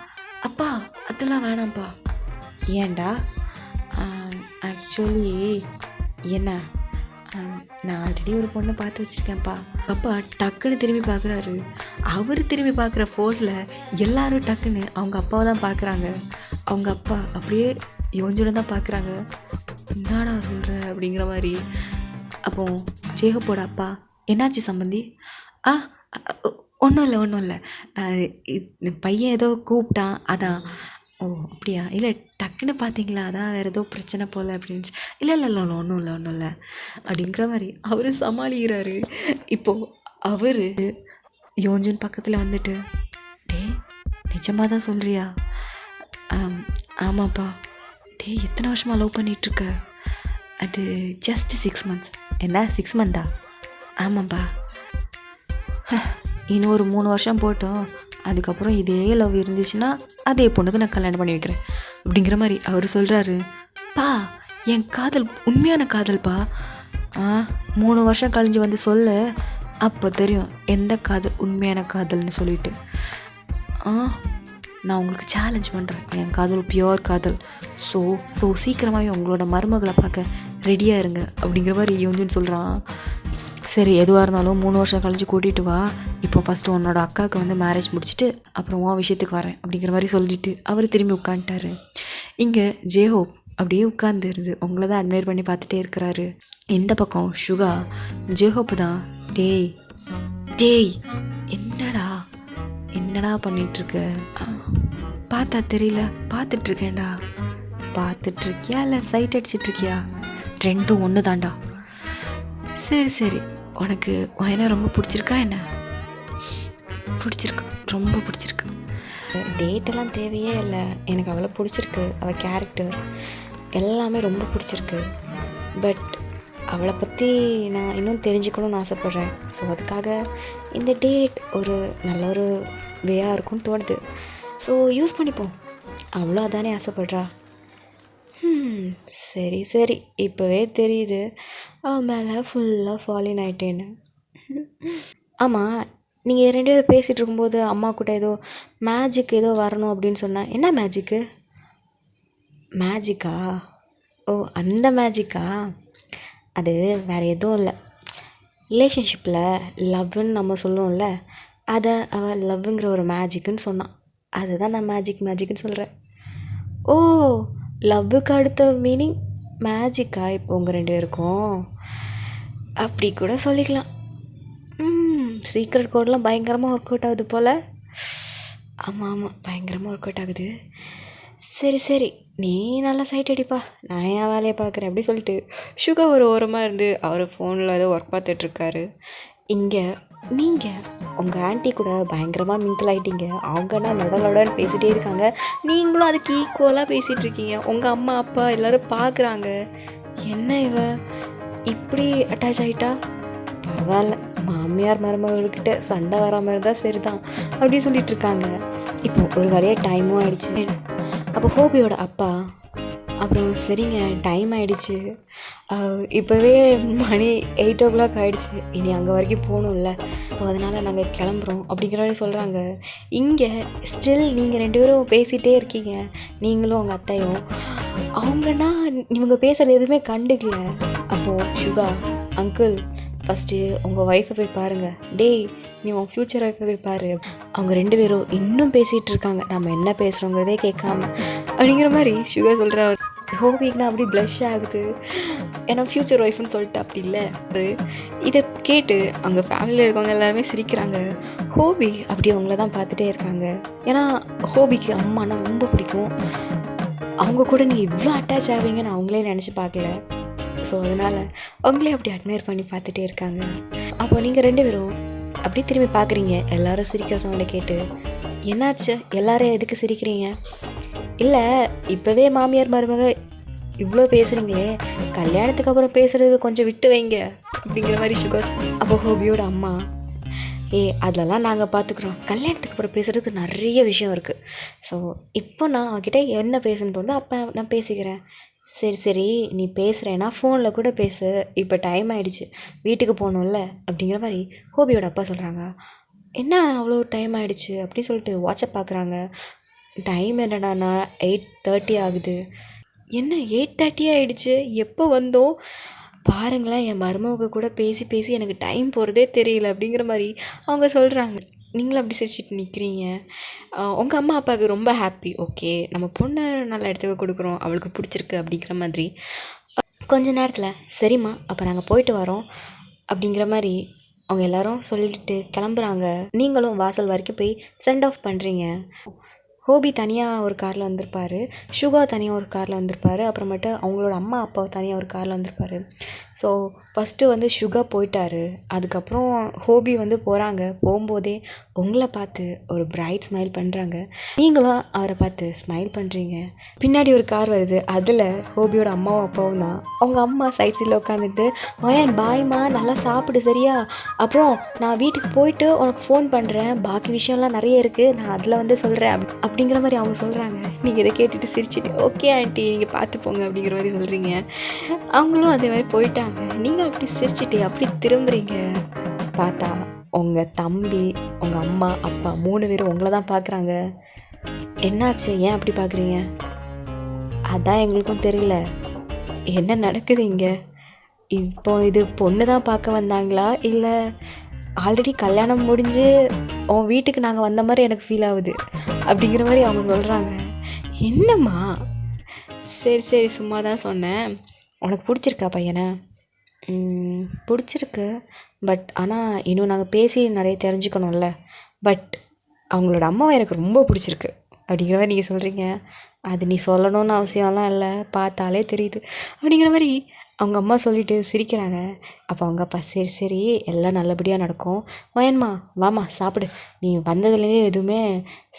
அப்பா அதெல்லாம் வேணாம்ப்பா. ஏன்டா? ஆக்சுவலி என்ன, நான் ஆல்ரெடி ஒரு பொண்ணை பார்த்து வச்சுருக்கேன்ப்பா. அப்பா டக்குன்னு திரும்பி பார்க்குறாரு. அவர் திரும்பி பார்க்குற ஃபோர்ஸில் எல்லாரும் டக்குன்னு அவங்க அப்பாவை தான் பார்க்குறாங்க. அவங்க அப்பா அப்படியே யோஞ்சோட தான் பார்க்குறாங்க. என்னடா சொல்கிற அப்படிங்கிற மாதிரி. அப்போ ஜேஹோப்போட அப்பா, என்னாச்சு சம்பந்தி? ஒன்றும் இல்லை, பையன் ஏதோ கூப்பிட்டான் அதான். ஓ அப்படியா? இல்லை டக்குன்னு பார்த்தீங்களா, அதான் வேறு ஏதோ பிரச்சனை போல் அப்படின்னு. இல்லை ஒன்றும் இல்லை அப்படிங்கிற மாதிரி அவர் சமாளிக்கிறாரு. இப்போது அவர் யோஞ்சன் பக்கத்தில் வந்துட்டு, டே நிஜமாக தான் சொல்கிறியா? ஆமாப்பா. டே எத்தனை வருஷமாக லவ் பண்ணிகிட்ருக்க? அது ஜஸ்ட் 6 months. என்ன 6 months? ஆமாப்பா. இன்னும் ஒரு 3 வருஷம் போட்டோம், அதுக்கப்புறம் இதே லவ் இருந்துச்சுன்னா அதே பொண்ணுக்கு நான் கல்யாணம் பண்ணி வைக்கிறேன் அப்படிங்கிற மாதிரி அவர் சொல்கிறாரு. பா என் காதல் உண்மையான காதல்ப்பா. 3 வருஷம் கழிஞ்சு வந்து சொல்ல, அப்போ தெரியும் எந்த காதல் உண்மையான காதல்னு சொல்லிட்டு. நான் உங்களுக்கு சேலஞ்ச் பண்ணுறேன், என் காதல் பியோர் காதல். ஸோ சீக்கிரமாகவே உங்களோட மருமகளை பார்க்க ரெடியாக இருங்க அப்படிங்கிற மாதிரி யோஞ்சுன்னு சொல்கிறான். சரி எதுவாக இருந்தாலும் 3 வருஷம் கழிஞ்சு கூட்டிகிட்டு வா, இப்போ ஃபஸ்ட்டு உன்னோட அக்காவுக்கு வந்து மேரேஜ் முடிச்சுட்டு அப்புறம் உன் விஷயத்துக்கு வரேன் அப்படிங்கிற மாதிரி சொல்லிட்டு அவர் திரும்பி உட்காந்துட்டாரு. இங்கே ஜேஹோப் அப்படியே உட்காந்துருது, உங்களை தான் அட்மையர் பண்ணி பார்த்துட்டே இருக்கிறாரு. இந்த பக்கம் சுகா ஜேஹோப்பு தான், டேய் என்னடா பண்ணிகிட்ருக்க? பார்த்தா தெரியல, பார்த்துட்ருக்கேன்டா. பார்த்துட்ருக்கியா இல்லை சைட் அடிச்சிட்ருக்கியா? ரெண்டும் ஒன்று தான்டா. சரி சரி, உனக்கு என்ன ரொம்ப பிடிச்சிருக்கா என்ன? பிடிச்சிருக்கு, ரொம்ப பிடிச்சிருக்கு. டேட்டெல்லாம் தேவையே இல்லை, எனக்கு அவளை பிடிச்சிருக்கு. அவள் கேரக்டர் எல்லாமே ரொம்ப பிடிச்சிருக்கு. பட் அவளை பற்றி நான் இன்னும் தெரிஞ்சுக்கணும்னு ஆசைப்பட்றேன். ஸோ அதுக்காக இந்த டேட் ஒரு நல்ல ஒரு வேயாக இருக்கும்னு தோணுது. ஸோ யூஸ் பண்ணிப்போம். அவ்வளோ அதானே ஆசைப்பட்றா. சரி சரி, இப்போவே தெரியுது அவன் மேலே ஃபுல்லாக ஃபாலின் ஆகிட்டேன்னு. ஆமாம், நீங்கள் 2 பேரும் பேசிகிட்டு இருக்கும்போது அம்மா கூட ஏதோ மேஜிக் ஏதோ வரணும் அப்படின்னு சொன்னேன். என்ன மேஜிக்கு? மேஜிக்கா? ஓ, அந்த மேஜிக்கா? அது வேறு எதுவும் இல்லை. ரிலேஷன்ஷிப்பில் லவ்வுன்னு நம்ம சொல்லுவோம்ல, அதை அவள் லவ்வுங்கிற ஒரு மேஜிக்குன்னு சொன்னான். அதுதான் நான் மேஜிக்னு சொல்கிறேன். ஓ, லவ்வுக்கு அடுத்த மீனிங் மேஜிக்கா இப்போ உங்கள் 2 பேருக்கும்? அப்படி கூட சொல்லிக்கலாம். சீக்ரெட் கோடெலாம் பயங்கரமாக ஒர்க் அவுட் ஆகுது போல். ஆமாம், பயங்கரமாக ஒர்க் அவுட் ஆகுது. சரி சரி, நீ நல்லா சைட் அடிப்பா, நான் என் வேலையை பார்க்குறேன் அப்படி சொல்லிட்டு சுகர் ஒரு ஓரமாக இருந்து அவர் ஃபோனில் ஏதோ ஒர்க் பார்த்துட்ருக்காரு. இங்கே நீங்கள் உங்கள் ஆன்ட்டி கூட பயங்கரமாக மிங்கிள் ஆகிட்டீங்க. அவங்கன்னா லொடன்னு பேசிகிட்டே இருக்காங்க, நீங்களும் அதுக்கு ஈக்குவலாக பேசிகிட்ருக்கீங்க. உங்கள் அம்மா அப்பா எல்லோரும் பார்க்குறாங்க. என்ன இவ இப்படி அட்டாச் ஆகிட்டா? பரவாயில்ல, மாமியார் மருமகள்கிட்ட சண்டை வராமல் இருந்தால் சரி தான் அப்படின்னு சொல்லிட்டு இருக்காங்க. இப்போ ஒரு வழியாக டைமும் ஆயிடுச்சு. அப்போ ஹோபியோட அப்பா அப்புறம் சரிங்க டைம் ஆகிடுச்சு, இப்போவே மணி 8 o'clock ஆகிடுச்சு, இனி அங்கே வரைக்கும் போகணும்ல, ஸோ அதனால் நாங்கள் கிளம்புறோம் அப்படிங்கிற மாதிரி சொல்கிறாங்க. இங்கே ஸ்டில் நீங்கள் 2 பேரும் பேசிகிட்டே இருக்கீங்க, நீங்களும் உங்கள் அத்தையும். அவங்கன்னா இவங்க பேசுகிறது எதுவுமே கண்டுக்கல. அப்போது சுகா, அங்கிள் ஃபஸ்ட்டு உங்கள் ஒய்ஃபை போய் பாருங்கள், டேய் நீ உன் ஃப்யூச்சர் ஒய்ஃபை போய் பாரு. அவங்க 2 பேரும் இன்னும் பேசிகிட்டு இருக்காங்க, நம்ம என்ன பேசுகிறோங்கிறதே கேட்காம அப்படிங்கிற மாதிரி சுகர் சொல்கிறார். ஹோபிக்குனா அப்படி ப்ளஷ் ஆகுது, ஏன்னா ஃப்யூச்சர் ஒய்ஃப்னு சொல்லிட்டு அப்படி இல்லை. இதை கேட்டு அவங்க ஃபேமிலியில் இருக்கவங்க எல்லாருமே சிரிக்கிறாங்க. ஹோபி அப்படி அவங்கள தான் பார்த்துட்டே இருக்காங்க. ஏன்னா ஹோபிக்கு அம்மானா ரொம்ப பிடிக்கும். அவங்க கூட நீங்கள் இவ்வளோ அட்டாச் ஆவீங்கன்னு அவங்களே நினச்சி பார்க்கல. ஸோ அதனால் அவங்களே அப்படி அட்மையர் பண்ணி பார்த்துட்டே இருக்காங்க. அப்போ நீங்கள் 2 பேரும் அப்படி திரும்பி பார்க்குறீங்க. எல்லோரும் சிரிக்கிற சவுண்டை கேட்டு, என்னாச்சு எல்லோரும் எதுக்கு சிரிக்கிறீங்க? இல்லை, இப்போவே மாமியார் மருமக இவ்வளோ பேசுகிறீங்களே, கல்யாணத்துக்கு அப்புறம் பேசுகிறதுக்கு கொஞ்சம் விட்டு வைங்க அப்படிங்கிற மாதிரி சுகர். அப்போ ஹோபியோட அம்மா, அதெல்லாம் நாங்கள் பார்த்துக்குறோம், கல்யாணத்துக்கு அப்புறம் பேசுகிறதுக்கு நிறைய விஷயம் இருக்குது. ஸோ இப்போ நான் அவகிட்ட என்ன பேசணுன்னு தோணுதோ அப்போ நான் பேசிக்கிறேன். சரி சரி, நீ பேசுகிறேன்னா ஃபோனில் கூட பேசு, இப்போ டைம் ஆகிடுச்சு, வீட்டுக்கு போகணும்ல அப்படிங்கிற மாதிரி ஹோபியோட அப்பா சொல்கிறாங்க. என்ன அவ்வளோ டைம் ஆகிடுச்சு அப்படின்னு சொல்லிட்டு வாட்ஸ்அப் பார்க்குறாங்க. டைம் என்னடாண்ணா 8:30 ஆகுது. என்ன 8:30 ஆகிடுச்சு, எப்போ வந்தோம் பாருங்களேன், என் மருமக கூட பேசி பேசி எனக்கு டைம் போகிறதே தெரியல அப்படிங்கிற மாதிரி அவங்க சொல்கிறாங்க. நீங்களும் அப்படி சிரிச்சிட்டு நிற்கிறீங்க. உங்கள் அம்மா அப்பாவுக்கு ரொம்ப ஹாப்பி, ஓகே நம்ம பொண்ணை நல்ல இடத்துக்கு கொடுக்குறோம், அவளுக்கு பிடிச்சிருக்கு அப்படிங்கிற மாதிரி. கொஞ்ச நேரத்தில் சரிம்மா அப்போ நாங்கள் போயிட்டு வரோம் அப்படிங்கிற மாதிரி அவங்க எல்லோரும் சொல்லிட்டு கிளம்புறாங்க. நீங்களும் வாசல் வரைக்கும் போய் சென்ட் ஆஃப் பண்ணுறீங்க. ஹோபி தனியாக ஒரு காரில் வந்திருப்பார், சுகா தனியாக ஒரு காரில் வந்திருப்பார், அப்புறமேட்டு அவங்களோட அம்மா அப்பாவை தனியாக ஒரு காரில் வந்திருப்பார். ஸோ ஃபஸ்ட்டு வந்து சுகா போயிட்டார், அதுக்கப்புறம் ஹோபி வந்து போகிறாங்க. போகும்போதே உங்களை பார்த்து ஒரு பிரைட் ஸ்மைல் பண்ணுறாங்க, நீங்களும் அவரை பார்த்து ஸ்மைல் பண்ணுறீங்க. பின்னாடி ஒரு கார் வருது, அதில் ஹோபியோட அம்மாவும் அப்பாவும் தான். அவங்க அம்மா சைட் சைடில் உட்காந்துட்டு, மயன் பாய்மா நல்லா சாப்பிடு சரியா, அப்புறம் நான் வீட்டுக்கு போயிட்டு உனக்கு ஃபோன் பண்ணுறேன், பாக்கி விஷயம்லாம் நிறைய இருக்குது, நான் அதில் வந்து சொல்கிறேன் அப்படிங்கிற மாதிரி அவங்க சொல்கிறாங்க. நீங்கள் இதை கேட்டுட்டு சிரிச்சிட்டு ஓகே ஆண்டி நீங்கள் பார்த்து போங்க அப்படிங்கிற மாதிரி சொல்கிறீங்க. அவங்களும் அதே மாதிரி போயிட்டாங்க. நீங்கள் அப்படி சிரிச்சிட்டு அப்படி திரும்புறீங்க. பார்த்தா உங்கள் தம்பி, உங்கள் அம்மா அப்பா 3 பேரும் உங்களை தான் பார்க்குறாங்க. என்னாச்சு, ஏன் அப்படி பார்க்குறீங்க? அதான் எங்களுக்கும் தெரியல, என்ன நடக்குது இங்கே? இப்போ இது பொண்ணு தான் பார்க்க வந்தாங்களா, இல்லை ஆல்ரெடி கல்யாணம் முடிஞ்சு உன் வீட்டுக்கு நாங்கள் வந்த மாதிரி எனக்கு ஃபீல் ஆகுது அப்படிங்கிற மாதிரி அவங்க சொல்கிறாங்க. என்னம்மா? சரி சரி சும்மா தான் சொன்னேன். உனக்கு பிடிச்சிருக்கா பையனை? பிடிச்சிருக்கு, பட் ஆனால் இன்னும் நாங்கள் பேசி நிறைய தெரிஞ்சுக்கணும்ல. பட் அவங்களோட அம்மாவை எனக்கு ரொம்ப பிடிச்சிருக்கு. அப்படிங்கிற மாதிரி நீங்கள் சொல்கிறீங்க. அது நீ சொல்லணும்னு அவசியம்லாம் இல்லை, பார்த்தாலே தெரியுது அப்படிங்கிற மாதிரி அவங்க அம்மா சொல்லிவிட்டு சிரிக்கிறாங்க. அப்போ அவங்க அப்பா சரி சரி எல்லாம் நல்லபடியாக நடக்கும், வயன்மா வாம்மா சாப்பிடு, நீ வந்ததுலேருந்தே எதுவுமே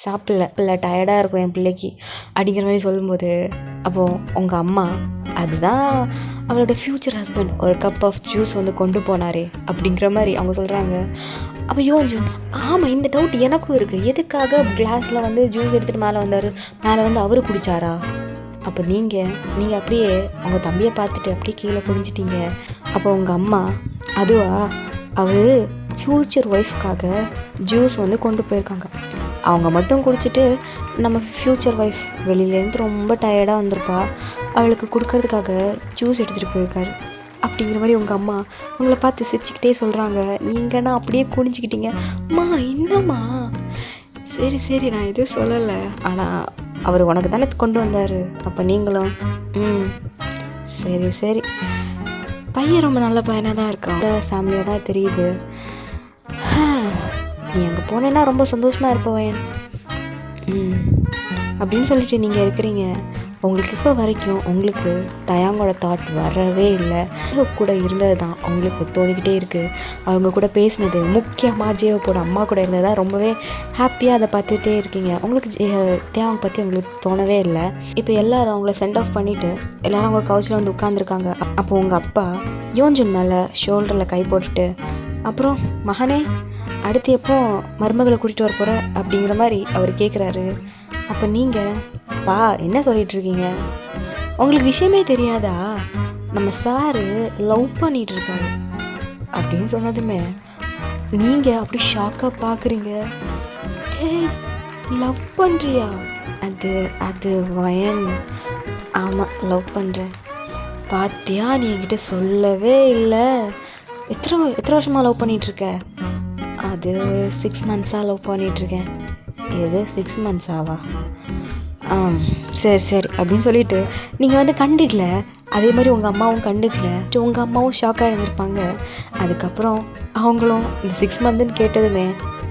சாப்பிடல டயர்டாக இருக்கும் என் பிள்ளைக்கு அப்படிங்கிற மாதிரி சொல்லும்போது, அப்போது உங்கள் அம்மா அதுதான் அவளோட ஃப்யூச்சர் ஹஸ்பண்ட் ஒரு கப் ஆஃப் ஜூஸ் வந்து கொண்டு போனாரே அப்படிங்கிற மாதிரி அவங்க சொல்கிறாங்க. அப்போ யோஞ்சன் ஆமாம், இந்த டவுட் எனக்கும் இருக்குது, எதுக்காக கிளாஸில் வந்து ஜூஸ் எடுத்துகிட்டு மேலே வந்தார், மேலே வந்து அவரு குடித்தாரா? அப்போ நீங்கள் அப்படியே உங்கள் தம்பியை பார்த்துட்டு அப்படியே கீழே குடிஞ்சிட்டீங்க. அப்போ உங்கள் அம்மா அதுவா அவர் ஃப்யூச்சர் ஒய்ஃப்காக ஜூஸ் வந்து கொண்டு போயிருக்காங்க, அவங்க மட்டும் குடிச்சிட்டு நம்ம ஃப்யூச்சர் ஒய்ஃப் வெளியிலேருந்து ரொம்ப டயர்டாக வந்திருப்பா, அவளுக்கு கொடுக்கறதுக்காக ஜூஸ் எடுத்துகிட்டு போயிருக்காரு அப்படிங்கிற மாதிரி உங்கள் அம்மா உங்களை பார்த்து சிரிச்சுக்கிட்டே சொல்கிறாங்க. நீங்கன்னா அப்படியே குனிஞ்சிக்கிட்டீங்க. அம்மா என்னம்மா, சரி சரி நான் எதுவும் சொல்லலை, ஆனால் அவர் உனக்கு தானே கொண்டு வந்தார், அப்போ நீங்களும் சரி சரி பையன் ரொம்ப நல்ல பையனாக தான் இருக்கான், ஃபேமிலியாக தான் தெரியுது, நீ அங்கே போனேன்னா ரொம்ப சந்தோஷமாக இருப்பவன் அப்படின்னு சொல்லிட்டு நீங்கள் இருக்கிறீங்க. உங்களுக்கு இப்போ வரைக்கும் உங்களுக்கு தயாங்கோட தாட் வரவே இல்லை, கூட இருந்தது தான் உங்களுக்கு தோணிக்கிட்டே இருக்குது, அவங்க கூட பேசினது, முக்கியமாக ஜேயோட அம்மா கூட இருந்தது தான் ரொம்பவே ஹாப்பியாக அதை பார்த்துட்டே இருக்கீங்க. உங்களுக்கு தேவாங்க பற்றி உங்களுக்கு தோணவே இல்லை. இப்போ எல்லோரும் அவங்கள சென்ட் ஆஃப் பண்ணிவிட்டு எல்லோரும் அவங்க கவுச்சில் வந்து உட்காந்துருக்காங்க. அப்போ உங்கள் அப்பா யோஞ்சன் மேலே ஷோல்டரில் கை போட்டுட்டு, அப்புறம் மகனே அடுத்து எப்போ மருமகளை கூட்டிகிட்டு வர போகிற அப்படிங்கிற மாதிரி அவர் கேட்குறாரு. அப்போ நீங்கள் பா என்ன சொல்லிகிட்ருக்கீங்க, உங்களுக்கு விஷயமே தெரியாதா, நம்ம சாரு லவ் பண்ணிகிட்ருக்காரு அப்படின்னு சொன்னதுமே நீங்கள் அப்படி ஷாக்காக பார்க்குறீங்க. ஏய் லவ் பண்ணுறியா? அது வயன், ஆமாம் லவ் பண்ணுறேன். பாத்தியா நீ என்கிட்ட சொல்லவே இல்லை, எத்தனை வருஷமாக லவ் பண்ணிகிட்ருக்க? அது ஒரு 6 months லவ் பண்ணிகிட்ருக்கேன். எது 6 months? சரி சரி அப்படின்னு சொல்லிட்டு நீங்கள் வந்து கண்டுக்கல, அதே மாதிரி உங்கள் அம்மாவும் கண்டுக்கல. உங்கள் அம்மாவும் ஷாக்காக இருந்திருப்பாங்க. அதுக்கப்புறம் அவங்களும் இந்த 6 months கேட்டதுமே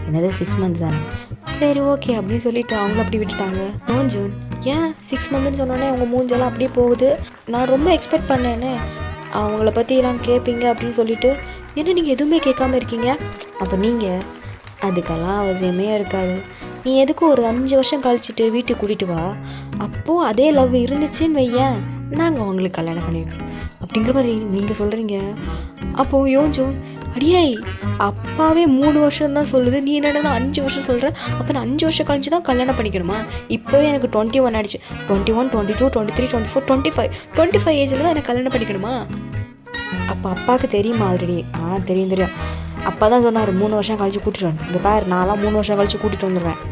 என்னது 6 months தானே, சரி ஓகே அப்படின்னு சொல்லிட்டு அவங்களும் அப்படி விட்டுட்டாங்க. ஜூன் ஏன் 6 months சொன்னோன்னே அவங்க மூஞ்செல்லாம் அப்படியே போகுது, நான் ரொம்ப எக்ஸ்பெக்ட் பண்ணேன்னு அவங்கள பற்றி எல்லாம் கேட்பீங்க அப்படின்னு சொல்லிட்டு என்ன நீங்கள் எதுவுமே கேட்காம இருக்கீங்க. அப்போ நீங்கள் அதுக்கெல்லாம் அவசியமே இருக்காது, நீ எதுக்கும் ஒரு 5 வருஷம் கழிச்சிட்டு வீட்டுக்கு கூட்டிகிட்டு வா, அப்போது அதே லவ் இருந்துச்சுன்னு வையேன், நாங்கள் உங்களுக்கு கல்யாணம் பண்ணியிருக்கோம் அப்படிங்கிற மாதிரி நீங்கள் சொல்கிறீங்க. அப்போது யோஞ்சோன் அடியே அப்பாவே 3 வருஷம் தான் சொல்லுது, நீ என்னடா 5 வருஷம் சொல்கிற, அப்போ நான் 5 வருஷம் கழிச்சு தான் கல்யாணம் பண்ணிக்கணுமா? இப்போவே எனக்கு 21 ஆகிடுச்சு, 21, 22, 23, 24, 25 ஏஜில் தான் எனக்கு கல்யாணம் பண்ணிக்கணுமா? அப்போ அப்பாவுக்கு தெரியுமா ஆல்ரெடி? தெரியும். அப்பா தான் சொன்னார் 3 வருஷம் கழிச்சு கூட்டிகிட்டு வந்து, இங்கே பாரு நான்லாம் 3 வருஷம் கழிச்சு கூட்டிகிட்டு வந்துடுவேன்.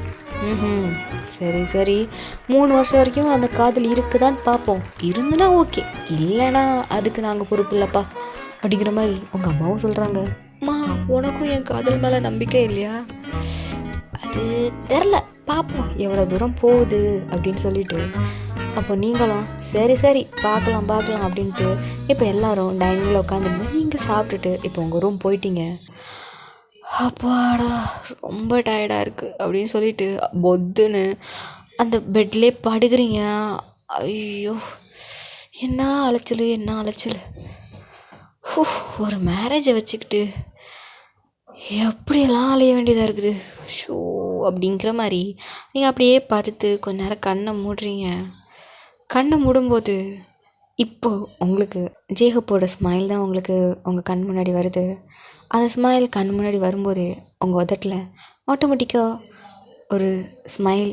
சரி சரி 3 வருஷம் வரைக்கும் அந்த காதல் இருக்குதான்னு பார்ப்போம், இருந்துன்னா ஓகே, இல்லைனா அதுக்கு நாங்கள் பொறுப்பு இல்லைப்பா அப்படிங்கிற மாதிரி உங்கள் அம்மாவும் சொல்கிறாங்க. அம்மா உனக்கும் என் காதல் மேலே நம்பிக்கை இல்லையா? அது தெரில, பார்ப்போம் எவ்வளோ தூரம் போகுது அப்படின்னு சொல்லிட்டு அப்போ நீங்களும் சரி சரி பார்க்கலாம் அப்படின்ட்டு இப்போ எல்லோரும் டைனிங்கில் உட்காந்துருந்து நீங்கள் சாப்பிட்டுட்டு இப்போ உங்கள் ரூம் போயிட்டீங்க. அப்பாடா ரொம்ப டயர்டாக இருக்குது அப்படின்னு சொல்லிட்டு பொத்துன்னு அந்த பெட்லேயே படுக்கிறீங்க. ஐயோ என்ன அலைச்சல். ஒரு மேரேஜை வச்சுக்கிட்டு எப்படியெல்லாம் அலைய வேண்டியதாக இருக்குது ஷோ அப்படிங்கிற மாதிரி நீங்கள் அப்படியே படுத்து கொஞ்ச நேரம் கண்ணை மூடுறீங்க. கண்ணை மூடும்போது இப்போது உங்களுக்கு ஜேகப்போட ஸ்மைல் தான் உங்களுக்கு உங்கள் கண் முன்னாடி வருது. அந்த ஸ்மைல் கண் முன்னாடி வரும்போதே உங்கள் உதட்டில் ஆட்டோமேட்டிக்காக ஒரு ஸ்மைல்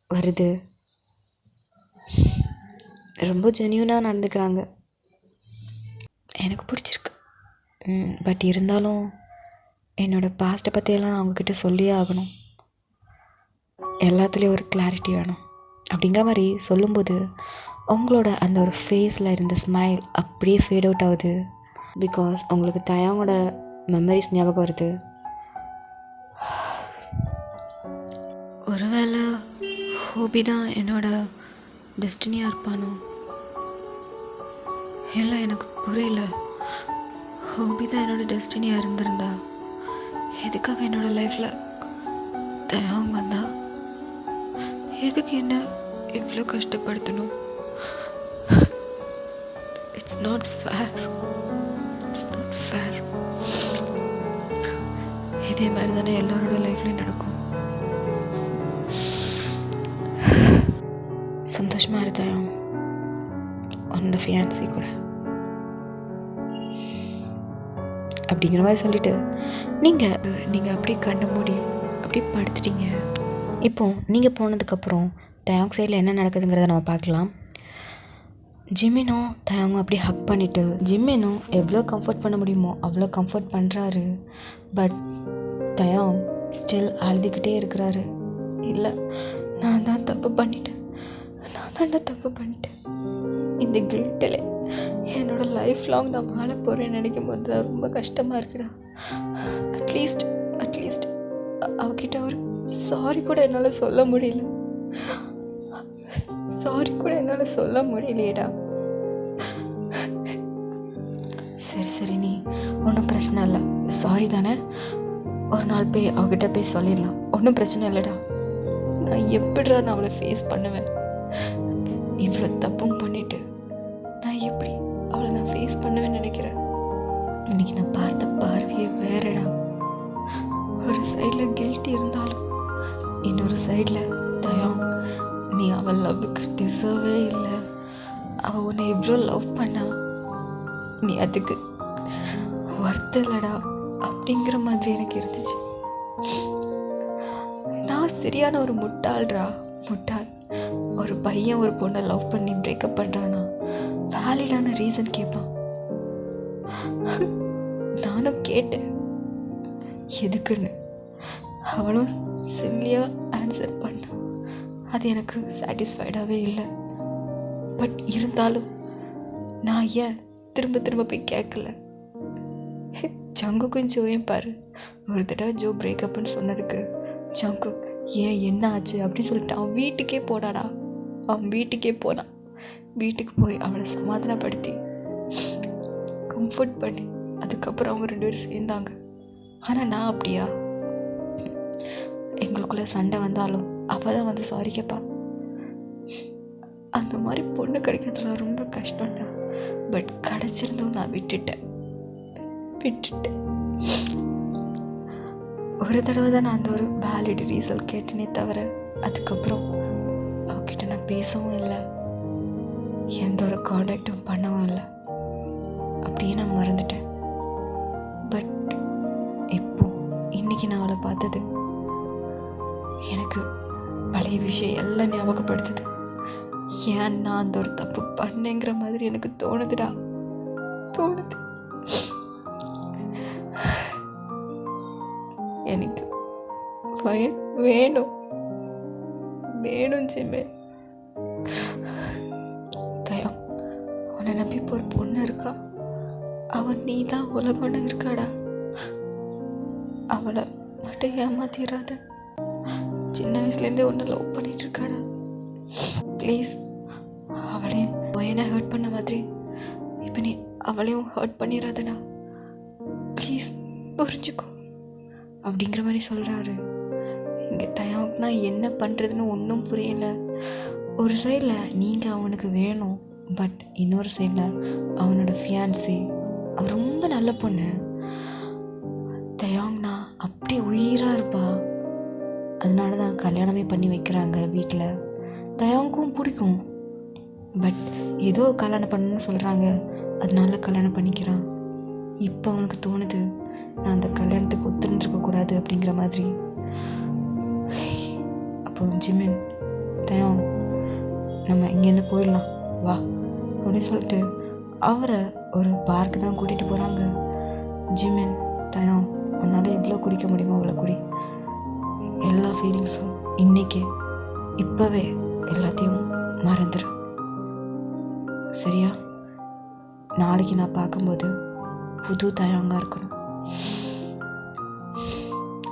வருது. ரொம்ப ஜென்யூனாக நடந்துக்கிறாங்க, எனக்கு பிடிச்சிருக்கு. பட் இருந்தாலும் என்னோடய பாஸ்ட்டை பற்றியெல்லாம் நான் அவங்கக்கிட்ட சொல்லியே ஆகணும், எல்லாத்துலேயும் ஒரு கிளாரிட்டி வேணும் அப்படிங்கிற மாதிரி சொல்லும்போது உங்களோட அந்த ஒரு ஃபேஸில் இருந்த ஸ்மைல் அப்படியே ஃபேட் அவுட் ஆகுது. பிகாஸ் உங்களுக்கு தயாங்கோட மெமரிஸ் ஞாபகம் வருது. ஒருவேளை ஹோபி தான் என்னோட டெஸ்டினியாக இருப்பானோ? இல்லை எனக்கு புரியல. ஹோபி தான் என்னோட டெஸ்டினியாக இருந்திருந்தா எதுக்காக என்னோடய லைஃப்பில் தயாங்க வந்தா? எதுக்கு என்ன இவ்வளோ கஷ்டப்படுத்தணும்? It's not fair. இதே மாதிரி தானே எல்லாரோட லைஃப்லையும் நடக்கும். சந்தோஷமாக இருந்தா உன்னோட ஃபியான்சி கூட அப்படிங்கிற மாதிரி சொல்லிட்டு நீங்கள் அப்படியே கண்ணை மூடி அப்படியே படுத்துட்டீங்க. இப்போது நீங்கள் போனதுக்கப்புறம் தயாங் சைடில் என்ன நடக்குதுங்கிறத நம்ம பார்க்கலாம். ஜிமினும் தயாங்கும் அப்படியே ஹக் பண்ணிவிட்டு ஜிமினும் எவ்வளோ கம்ஃபர்ட் பண்ண முடியுமோ அவ்வளோ கம்ஃபர்ட் பண்ணுறாரு. பட் தயாங் ஸ்டில் அழுதுகிட்டே இருக்கிறாரு. இல்லை, நான் தான் தப்பு பண்ணிட்டேன். இந்த கில்ட்டில் என்னோட லைஃப் லாங் நான் வாழ போகிறேன்னு நினைக்கும் போது தான் ரொம்ப கஷ்டமாக இருக்குடா. அட்லீஸ்ட் அவகிட்ட ஒரு சாரி கூட என்னால் சொல்ல முடியலையேடா. சரி நீ ஒன்றும் பிரச்சனை இல்லை. சாரி தானே, ஒரு நாள் போய் அவகிட்ட போய் சொல்லிடலாம். ஒன்றும் பிரச்சனை இல்லைடா. நான் எப்படிடா நான் அவளை ஃபேஸ் பண்ணுவேன்? இவ்வளோ தப்பும் பண்ணிட்டு நான் எப்படி அவளை நான் ஃபேஸ் பண்ணுவேன்னு நினைக்கிறேன். இன்னைக்கு நான் பார்த்த பார்வையே வேறடா. ஒரு சைடில் கில்ட்டி இருந்தாலும் இன்னொரு சைடில் தயாங், நீ அவள் லவ்வுக்கு டிசர்வே இல்லை. அவள் உன்னை எவ்வளோ லவ் பண்ணா, நீ அதுக்கு ஒர்த் இல்லடா அப்படிங்கிற மாதிரி எனக்கு இருந்துச்சு. நான் சரியான ஒரு முட்டாள். ஒரு பையன் ஒரு பொண்ணை லவ் பண்ணி பிரேக்கப் பண்ணுறானா வேலிடான ரீசன் கேட்பான். நானும் கேட்டேன் எதுக்குன்னு. அவளும் சில்லியாக ஆன்சர் பண்ணான். அது எனக்கு சாட்டிஸ்ஃபைடாகவே இல்லை. பட் இருந்தாலும் நான் ஏன் திரும்ப போய் கேட்கல. ஜங்குக்கும் ஜோயும் பாரு, ஒரு தடவை ஜோ பிரேக்கப்னு சொன்னதுக்கு ஜங்கு ஏன் என்ன ஆச்சு அப்படின்னு சொல்லிட்டு அவன் வீட்டுக்கே போனான். வீட்டுக்கு போய் அவளை சமாதானப்படுத்தி கம்ஃபர்ட் பண்ணி அதுக்கப்புறம் அவங்க 2 பேரும் சேர்ந்தாங்க. ஆனால் நான் அப்படியா? எங்களுக்குள்ளே சண்டை வந்தாலும் அவள் தான் வந்து சாரி கேட்பா. அந்த மாதிரி பொண்ணு கிடைக்கிறதுல ரொம்ப கஷ்டம்டா. பட் கிடச்சிருந்தும் நான் விட்டுட்டேன். ஒரு தடவை தான் நான் அந்த ஒரு வேலிட் ரீசன் கேட்டேனே தவிர அதுக்கப்புறம் அவகிட்ட நான் பேசவும் இல்லை, எந்த ஒரு காண்டாக்டும் பண்ணவும் இல்லை. அப்படியே நான் மறந்துட்டேன். பட் இன்னைக்கு நான் அவளை பார்த்தது எனக்கு பழைய விஷயம் எல்லாம் ஞாபகப்படுத்துது. ஏன் நான் அந்த ஒரு தப்பு பண்ணேங்கிற மாதிரி எனக்கு தோணுது. எனக்கு வேணும் ஜிமே. தயம், உன்னை நம்பி இப்போ ஒரு பொண்ணு இருக்கா. அவன் நீ தான் உலகம்னு இருக்காடா. அவளை மட்டும் ஏமாத்திராத. சின்ன வயசுலேருந்தே உன்னை லவ் பண்ணிட்டு இருக்காடா. ப்ளீஸ், அவளையும் பையனை ஹர்ட் பண்ண மாதிரி இப்போ நீ அவளையும் ஹர்ட் பண்ணிடாதடா. ப்ளீஸ் புரிஞ்சுக்கோ அப்படிங்கிற மாதிரி சொல்கிறாரு. இங்கே தயாங்னா என்ன பண்ணுறதுன்னு ஒன்றும் புரியல. ஒரு சைடில் நீங்கள் அவனுக்கு வேணும், பட் இன்னொரு சைடில் அவனோட ஃபியான்சி அவள் ரொம்ப நல்ல பொண்ணு. தயாங்னா அப்படியே உயிராக இருப்பா. அதனால தான் கல்யாணமே பண்ணி வைக்கிறாங்க வீட்டில். தயாங்கும் பிடிக்கும், பட் ஏதோ கல்யாணம் பண்ணணும்னு சொல்கிறாங்க, அதனால கல்யாணம் பண்ணிக்கிறான். இப்போ அவனுக்கு தோணுது நான் அந்த கல்யாணத்துக்கு ஒத்துருந்துருக்கக்கூடாது அப்படிங்கிற மாதிரி. அப்போ ஜிமின், தயாங் நம்ம இங்கேருந்து போயிடலாம் வா அப்படின்னு சொல்லிட்டு அவரை ஒரு பார்க்கு தான் கூட்டிகிட்டு போகிறாங்க. ஜிமின், தயாங் உன்னால் எவ்வளோ குடிக்க முடியுமோ அவ்வளோ குடி. எல்லா ஃபீலிங்ஸும் இப்போவே எல்லாத்தையும் மறந்துடு, சரியா? நாளைக்கு நான் பார்க்கும்போது புது தயாங்காக இருக்கணும்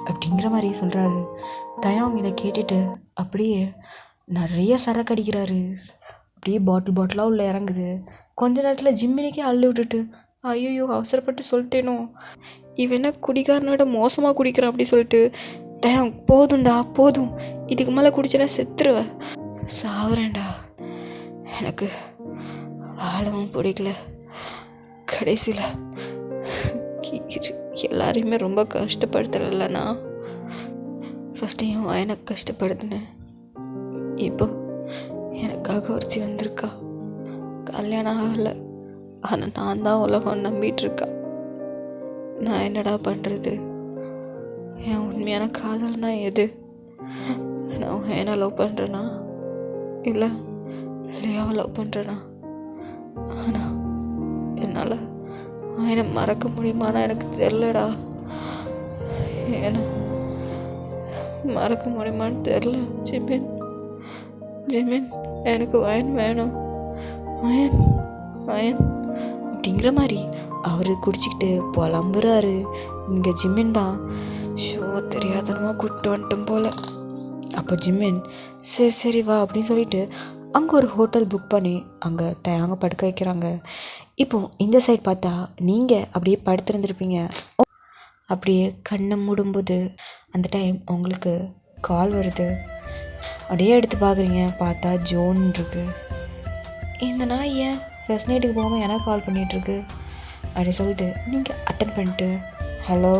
அப்படிங்கிற மாதிரி சொல்கிறாரு. தயாங் இதை கேட்டுட்டு அப்படியே நிறைய சரக்கு அடிக்கிறாரு. அப்படியே பாட்டிலாக உள்ள இறங்குது. கொஞ்ச நேரத்தில் ஜிம்மினிக்கே அள்ளி விட்டுட்டு, ஐயோ அவசரப்பட்டு சொல்லிட்டேனோ, இவன் என்ன குடிக்காரனோட மோசமாக குடிக்கிறான் அப்படி சொல்லிட்டு போதும்டா போதும், இதுக்கு மேலே குடிச்சேன்னா செத்துருவேன், சாவுறேன்டா, எனக்கு வாழவும் பிடிக்கல, கடைசியில் எல்லாரையுமே ரொம்ப கஷ்டப்படுத்துறேன்லண்ணா. ஃபஸ்ட்டு என் வாயனை கஷ்டப்படுத்தினேன், இப்போ எனக்காக ஒருத்தி வந்திருக்கா, கல்யாணம் ஆகலை, ஆனால் நான் தான் உலகம் நம்பிகிட்ருக்கா. நான் என்னடா பண்ணுறது? என் உண்மையான காதல்னா எது? நான் என்ன லவ் பண்ணுறேனா இல்லை லியாவை லவ் பண்ணுறேனா? ஆனால் என்னால் அவனை மறக்க முடியுமானா எனக்கு தெரிலடா. ஏன்னா மறக்க முடியுமான்னு தெரில. ஜிமின் எனக்கு வயன் வேணும், வயன் அப்படிங்கிற மாதிரி அவர் குடிச்சிக்கிட்டு புலம்புறாரு. இங்கே ஜிமின் தான் ஷோ தெரியாதனமாக கூப்பிட்டு வந்துட்டோம் போல். அப்போ ஜிமின் சரி வா அப்படின்னு சொல்லிட்டு அங்கே ஒரு ஹோட்டல் புக் பண்ணி அங்கே தயாங்க படுக்க வைக்கிறாங்க. இப்போது இந்த சைட் பார்த்தா நீங்கள் அப்படியே படுத்துருந்துருப்பீங்க. அப்படியே கண்ணை மூடும்போது அந்த டைம் உங்களுக்கு கால் வருது. அப்படியே எடுத்து பார்க்குறீங்க, பார்த்தா ஜோன் இருக்கு. இந்த நாய் ஏன் ஃபர்ஸ்ட் நைட்டுக்கு போகாமல் எனக்கு கால் பண்ணிகிட்ருக்கு அப்படி சொல்லிட்டு நீங்கள் அட்டன் பண்ணிட்டு ஹலோ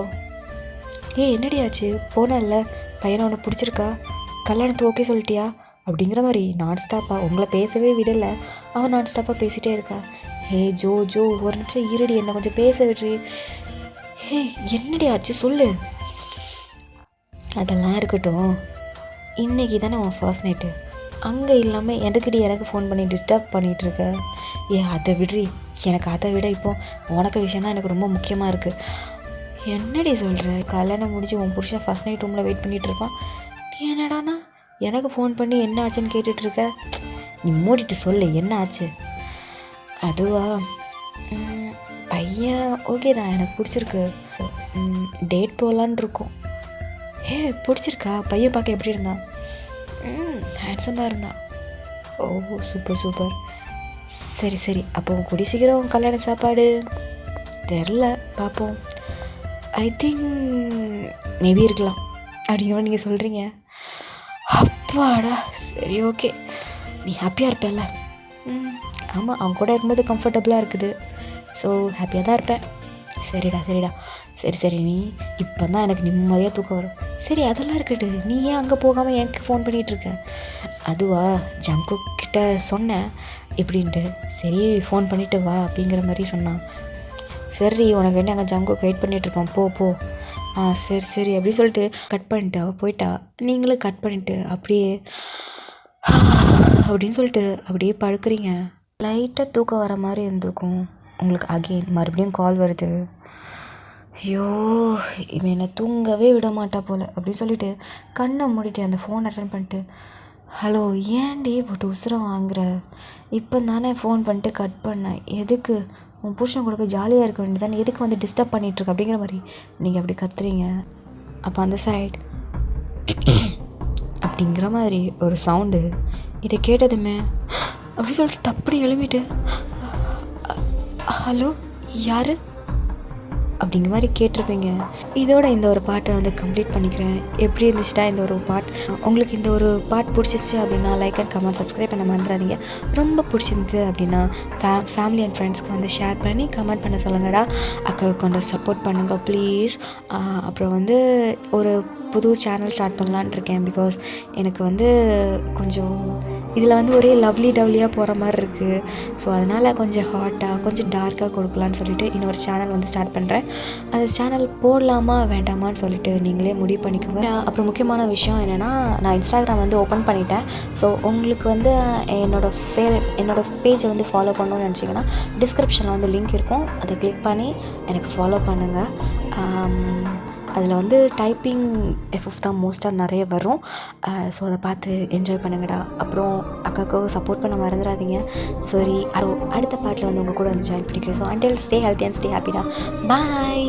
என்னடி ஆச்சு, போனல்ல பையனை உனக்கு பிடிச்சிருக்கா, கல்யாணத்துக்கு ஓகே சொல்லிட்டியா அப்படிங்கிற மாதிரி நான் ஸ்டாப்பாக உங்களை பேசவே விடலை. அவன் நான் ஸ்டாப்பாக பேசிகிட்டே இருக்கா. ஹே ஜோ ஒரு நிமிஷம் இருடி, என்னை கொஞ்சம் பேச விடுறி. ஹே என்னடி ஆச்சு சொல்லு. அதெல்லாம் இருக்கட்டும், இன்றைக்கி தானே உன் ஃபர்ஸ்ட் நைட்டு, அங்கே இல்லாமல் எனக்கு ஃபோன் பண்ணி டிஸ்டர்ப் பண்ணிகிட்ருக்க. அதை விடுறி, எனக்கு அதை விட இப்போ உனக்கு விஷயந்தான் எனக்கு ரொம்ப முக்கியமாக இருக்குது. என்னடி சொல்கிற? கல்யாணம் முடிஞ்சு உன் புருஷன் ஃபர்ஸ்ட் நைட் ரூமில் வெயிட் பண்ணிகிட்ருப்பான், நீ என்னடானா எனக்கு ஃபோன் பண்ணி என்ன ஆச்சுன்னு கேட்டுட்ருக்க? நீ மூடிட்டு சொல்லு, என்ன ஆச்சு? அதுவா, பையன் ஓகே தான், எனக்கு பிடிச்சிருக்கு, டேட் போகலான் இருக்கோம். பிடிச்சிருக்கா? பையன் பார்க்க எப்படி இருந்தான்? ஹேண்ட்ஸமாக இருந்தான். ஓ சூப்பர். சரி அப்போ கூடி சீக்கிரம் கல்யாண சாப்பாடு தெரில, பார்ப்போம். ஐ திங்க் மேபி இருக்கலாம் அப்படிங்கிற நீங்கள் சொல்கிறீங்க. அப்பாடா சரி ஓகே, நீ ஹாப்பியாக இருப்பேல்ல? ஆமாம், அவன் கூட இருக்கும்போது கம்ஃபர்டபுளாக இருக்குது, ஸோ ஹாப்பியாக தான் இருப்பேன். சரிடா சரி நீ இப்போ தான் எனக்கு நிம்மதியாக தூக்கம் வரும். சரி அதெல்லாம் இருக்கட்டு, நீ ஏன் அங்கே போகாமல் எனக்கு ஃபோன் பண்ணிகிட்ருக்க? அதுவா, ஜங்கு கிட்ட சொன்னேன் இப்படின்ட்டு, சரி ஃபோன் பண்ணிவிட்டு வா அப்படிங்கிற மாதிரி சொன்னான். சரி உனக்கு வேண்டி அங்கே ஜங்குக்கு வெயிட் பண்ணிகிட்ருப்பான், போ. சரி அப்படின்னு சொல்லிட்டு கட் பண்ணிட்டு அவள் போயிட்டா. நீங்களும் கட் பண்ணிவிட்டு அப்படியே அப்படின்னு சொல்லிட்டு அப்படியே படுக்கிறீங்க. லைட்டாக தூக்கம் வர மாதிரி இருந்திருக்கும் உங்களுக்கு. அகெயின் மறுபடியும் கால் வருது. ஐயோ இவன் என்னை தூங்கவே விட மாட்டா போல் அப்படின்னு சொல்லிட்டு கண்ணை மூடிட்டு அந்த ஃபோன் அட்டன் பண்ணிட்டு ஹலோ ஏன்டி போட்டு உசுரம் வாங்குற? இப்போ தானே ஃபோன் பண்ணிட்டு கட் பண்ணேன், எதுக்கு? உன் புருஷன் கூட போய் ஜாலியாக இருக்க வேண்டியதானே, எதுக்கு வந்து டிஸ்டர்ப் பண்ணிகிட்ருக்க அப்படிங்கிற மாதிரி நீங்கள் அப்படி கத்துறீங்க. அப்போ அந்த சைட் அப்படிங்கிற மாதிரி ஒரு சவுண்டு. இதை கேட்டதுமே அப்படி சொல்லிட்டு தப்படி எழுமிட்டு ஹலோ யார் அப்படிங்கிற மாதிரி கேட்டிருப்பீங்க. இதோட இந்த ஒரு பாட்டை வந்து கம்ப்ளீட் பண்ணிக்கிறேன். எப்படி இருந்துச்சுட்டா இந்த ஒரு பாட் உங்களுக்கு இந்த ஒரு பாட் பிடிச்சிச்சு அப்படின்னா லைக் அண்ட் கமெண்ட் சப்ஸ்கிரைப் பண்ண மறந்துடாதீங்க. ரொம்ப பிடிச்சிருந்து அப்படின்னா ஃபேமிலி அண்ட் ஃப்ரெண்ட்ஸ்க்கு வந்து ஷேர் பண்ணி கமெண்ட் பண்ண சொல்லுங்கடா. அக்காவுக்கு கொஞ்சம் சப்போர்ட் பண்ணுங்கள் ப்ளீஸ். அப்புறம் வந்து ஒரு புது சேனல் ஸ்டார்ட் பண்ணலான்னு இருக்கேன். பிகாஸ் எனக்கு வந்து கொஞ்சம் இதில் வந்து ஒரே லவ்லி டவ்லியாக போகிற மாதிரி இருக்குது. ஸோ அதனால் கொஞ்சம் ஹாட்டாக கொஞ்சம் டார்க்காக கொடுக்கலான்னு சொல்லிட்டு இன்னொரு சேனல் வந்து ஸ்டார்ட் பண்ணுறேன். அந்த சேனல் போடலாமா வேண்டாமான்னு சொல்லிட்டு நீங்களே முடிவு பண்ணிக்கோங்க. அப்புறம் முக்கியமான விஷயம் என்னென்னா, நான் இன்ஸ்டாகிராம் வந்து ஓப்பன் பண்ணிட்டேன். ஸோ உங்களுக்கு வந்து என்னோடய பேஜை வந்து ஃபாலோ பண்ணணும்னு நினச்சிங்கன்னா டிஸ்கிரிப்ஷனில் வந்து லிங்க் இருக்கும், அதை கிளிக் பண்ணி எனக்கு ஃபாலோ பண்ணுங்கள். அதில் வந்து டைப்பிங் எஃப்எஃப் தான் மோஸ்ட்டாக நிறைய வரும். ஸோ அதை பார்த்து என்ஜாய் பண்ணுங்கடா. அப்புறம் அக்காவுக்கு சப்போர்ட் பண்ண மறந்துடாதீங்க. சரி, அடுத்த பாட்டில் வந்து உங்கள் கூட வந்து ஜாயின் பண்ணிக்கிறேன். So until stay healthy and stay ஹாப்பிடா. பாய்.